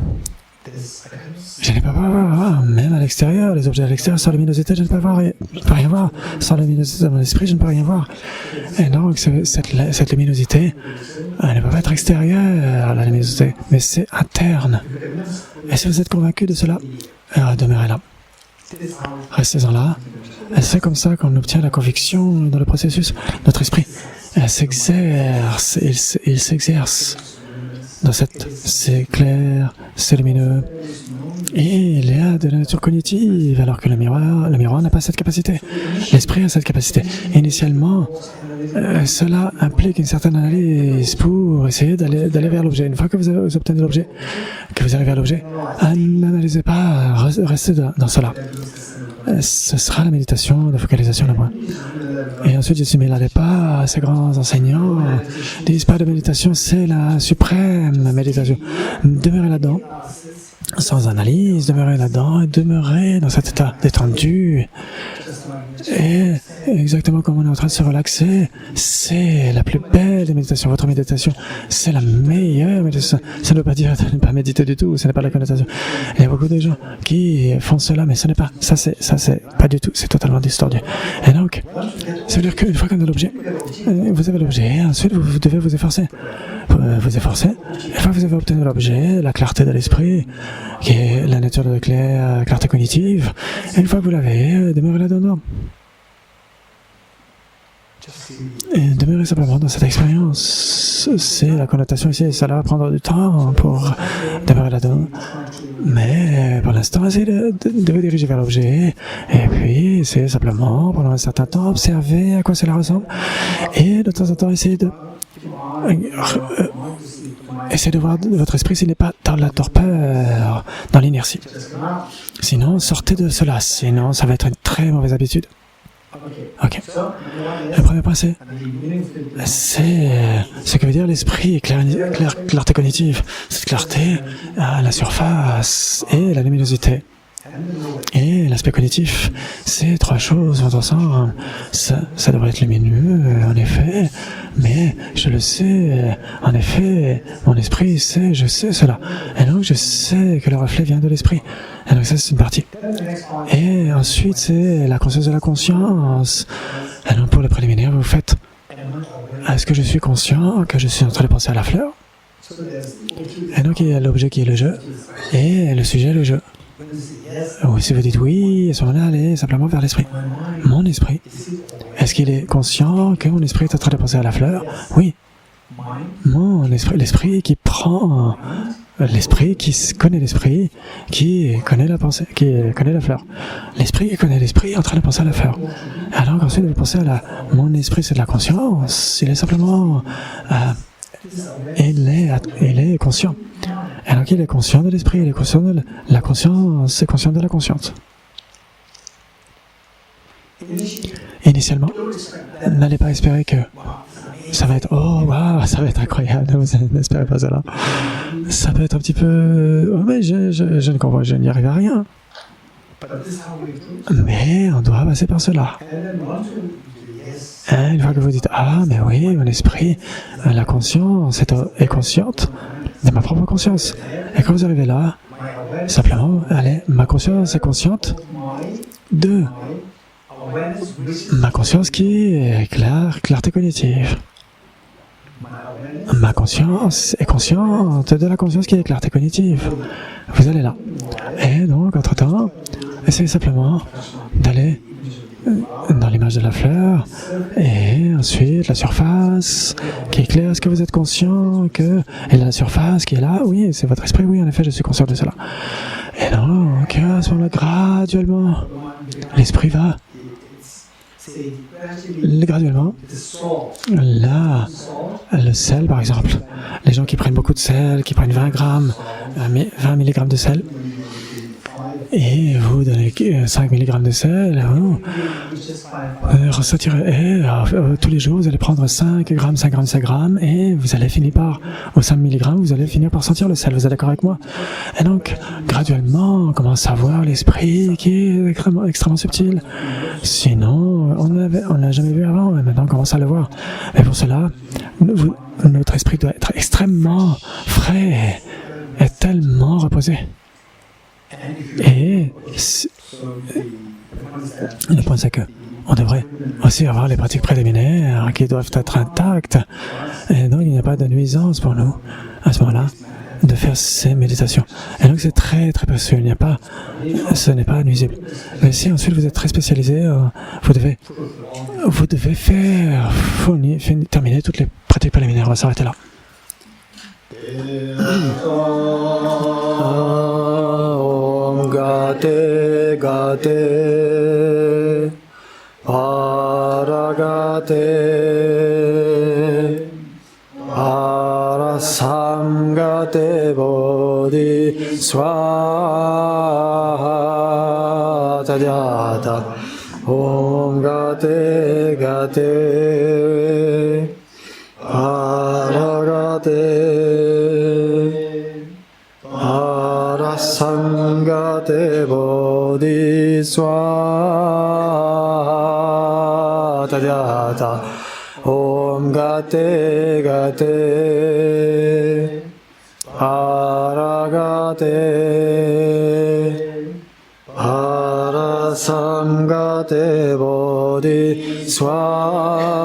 Je n'ai pas voir, même à l'extérieur, les objets à l'extérieur, sans luminosité, je ne peux pas voir, je ne peux rien voir. Sans luminosité dans mon esprit, je ne peux rien voir. Et donc, cette luminosité, elle ne peut pas être extérieure à la luminosité, mais c'est interne. Et si vous êtes convaincu de cela, demeurez là. Restez-en là. Et c'est comme ça qu'on obtient la conviction dans le processus. Notre esprit, elle s'exerce, il s'exerce. Dans c'est clair, c'est lumineux, et il y a de la nature cognitive, alors que le miroir n'a pas cette capacité. L'esprit a cette capacité. Initialement, cela implique une certaine analyse pour essayer d'aller vers l'objet. Une fois que vous obtenez l'objet, que vous arrivez à l'objet, n'analysez pas, restez dans cela. Ce sera la méditation, la focalisation, le point. Et ensuite, je suis mais n'allez pas, ces grands enseignants disent pas de méditation, c'est la suprême méditation. Demeurez là-dedans, sans analyse, demeurez là-dedans, et demeurez dans cet état détendu. Et exactement comme on est en train de se relaxer, c'est la plus belle des méditations. Votre méditation, c'est la meilleure méditation. Ça ne veut pas dire de ne pas méditer du tout, ce n'est pas la connotation. Il y a beaucoup de gens qui font cela, mais ce n'est pas. Ça c'est pas du tout, c'est totalement distordu. Et donc, ça veut dire qu'une fois qu'on a l'objet, vous avez l'objet, ensuite vous devez vous efforcer vous efforcer. Une fois que vous avez obtenu l'objet, la clarté de l'esprit, qui est la nature de la clarté cognitive, une fois que vous l'avez, demeurez là-dedans. Et demeurer simplement dans cette expérience, c'est la connotation ici, ça va prendre du temps pour demeurer là-dedans. Mais pour l'instant, essayez de vous diriger vers l'objet, et puis essayez simplement, pendant un certain temps, observer à quoi cela ressemble, et de temps en temps, essayez de voir votre esprit s'il n'est pas dans la torpeur, dans l'inertie. Sinon, sortez de cela, sinon ça va être une très mauvaise habitude. Ok. Le premier point, c'est ce que veut dire l'esprit, clarté cognitive. Cette clarté à la surface et la luminosité. Et l'aspect cognitif, ces trois choses vont ensemble. Ça devrait être lumineux, en effet, mais je le sais, en effet, mon esprit sait, je sais cela. Et donc je sais que le reflet vient de l'esprit. Et donc ça, c'est une partie. Et ensuite, c'est la conscience de la conscience. Et donc pour le préliminaire, vous faites, est-ce que je suis conscient que je suis en train de penser à la fleur? Et donc il y a l'objet qui est le jeu, et le sujet le jeu. Ou si vous dites oui, à ce moment-là, allez simplement vers l'esprit. Mon esprit, est-ce qu'il est conscient que mon esprit est en train de penser à la fleur? Oui. Mon esprit, l'esprit qui prend, l'esprit qui connaît l'esprit, qui connaît la pensée, qui connaît la fleur. L'esprit qui connaît l'esprit en train de penser à la fleur. Alors qu'ensuite, vous pensez à mon esprit, c'est de la conscience. Il est simplement, il est conscient. Alors qu'il est conscient de l'esprit, il est conscient de la conscience, c'est conscient de la conscience. Initialement, n'allez pas espérer que ça va être, oh, waouh, ça va être incroyable, n'espérez pas cela. Ça peut être un petit peu, oh, mais je ne comprends, je n'y arrive à rien. Mais on doit passer par cela. Et une fois que vous dites, ah, mais oui, mon esprit, la conscience est consciente de ma propre conscience. Et quand vous arrivez là, simplement, allez, ma conscience est consciente de ma conscience qui est clarté cognitive. Ma conscience est consciente de la conscience qui est clarté cognitive. Vous allez là. Et donc, entre-temps, essayez simplement d'aller dans l'image de la fleur, et ensuite la surface qui est claire. Est-ce que vous êtes conscient que et la surface qui est là? Oui, c'est votre esprit, oui, en effet, je suis conscient de cela. Et donc, à ce moment-là, graduellement, l'esprit va graduellement, là, le sel, par exemple, les gens qui prennent beaucoup de sel, qui prennent 20 grammes, 20 mg de sel, et vous donnez 5 mg de sel, ressentirez, tous les jours, vous allez prendre 5 grammes, 5 grammes, 5 grammes, et vous allez finir par, au 5 mg, vous allez finir par sentir le sel. Vous êtes d'accord avec moi? Et donc, graduellement, on commence à voir l'esprit qui est extrêmement subtil. Sinon, on ne l'a jamais vu avant, et maintenant on commence à le voir. Et pour cela, notre esprit doit être extrêmement frais et tellement reposé. Et le point, c'est que on devrait aussi avoir les pratiques préliminaires qui doivent être intactes. Et donc, il n'y a pas de nuisance pour nous, à ce moment-là, de faire ces méditations. Et donc, c'est très, très précieux. Ce n'est pas nuisible. Mais si ensuite vous êtes très spécialisé, vous devez terminer toutes les pratiques préliminaires. On va s'arrêter là. Gate gate paragate parasamgate bodhi swaha tadyata om gate gate paragate Sangate bodhi swaha tadyata om gate gate paragate parasangate bodhi swaha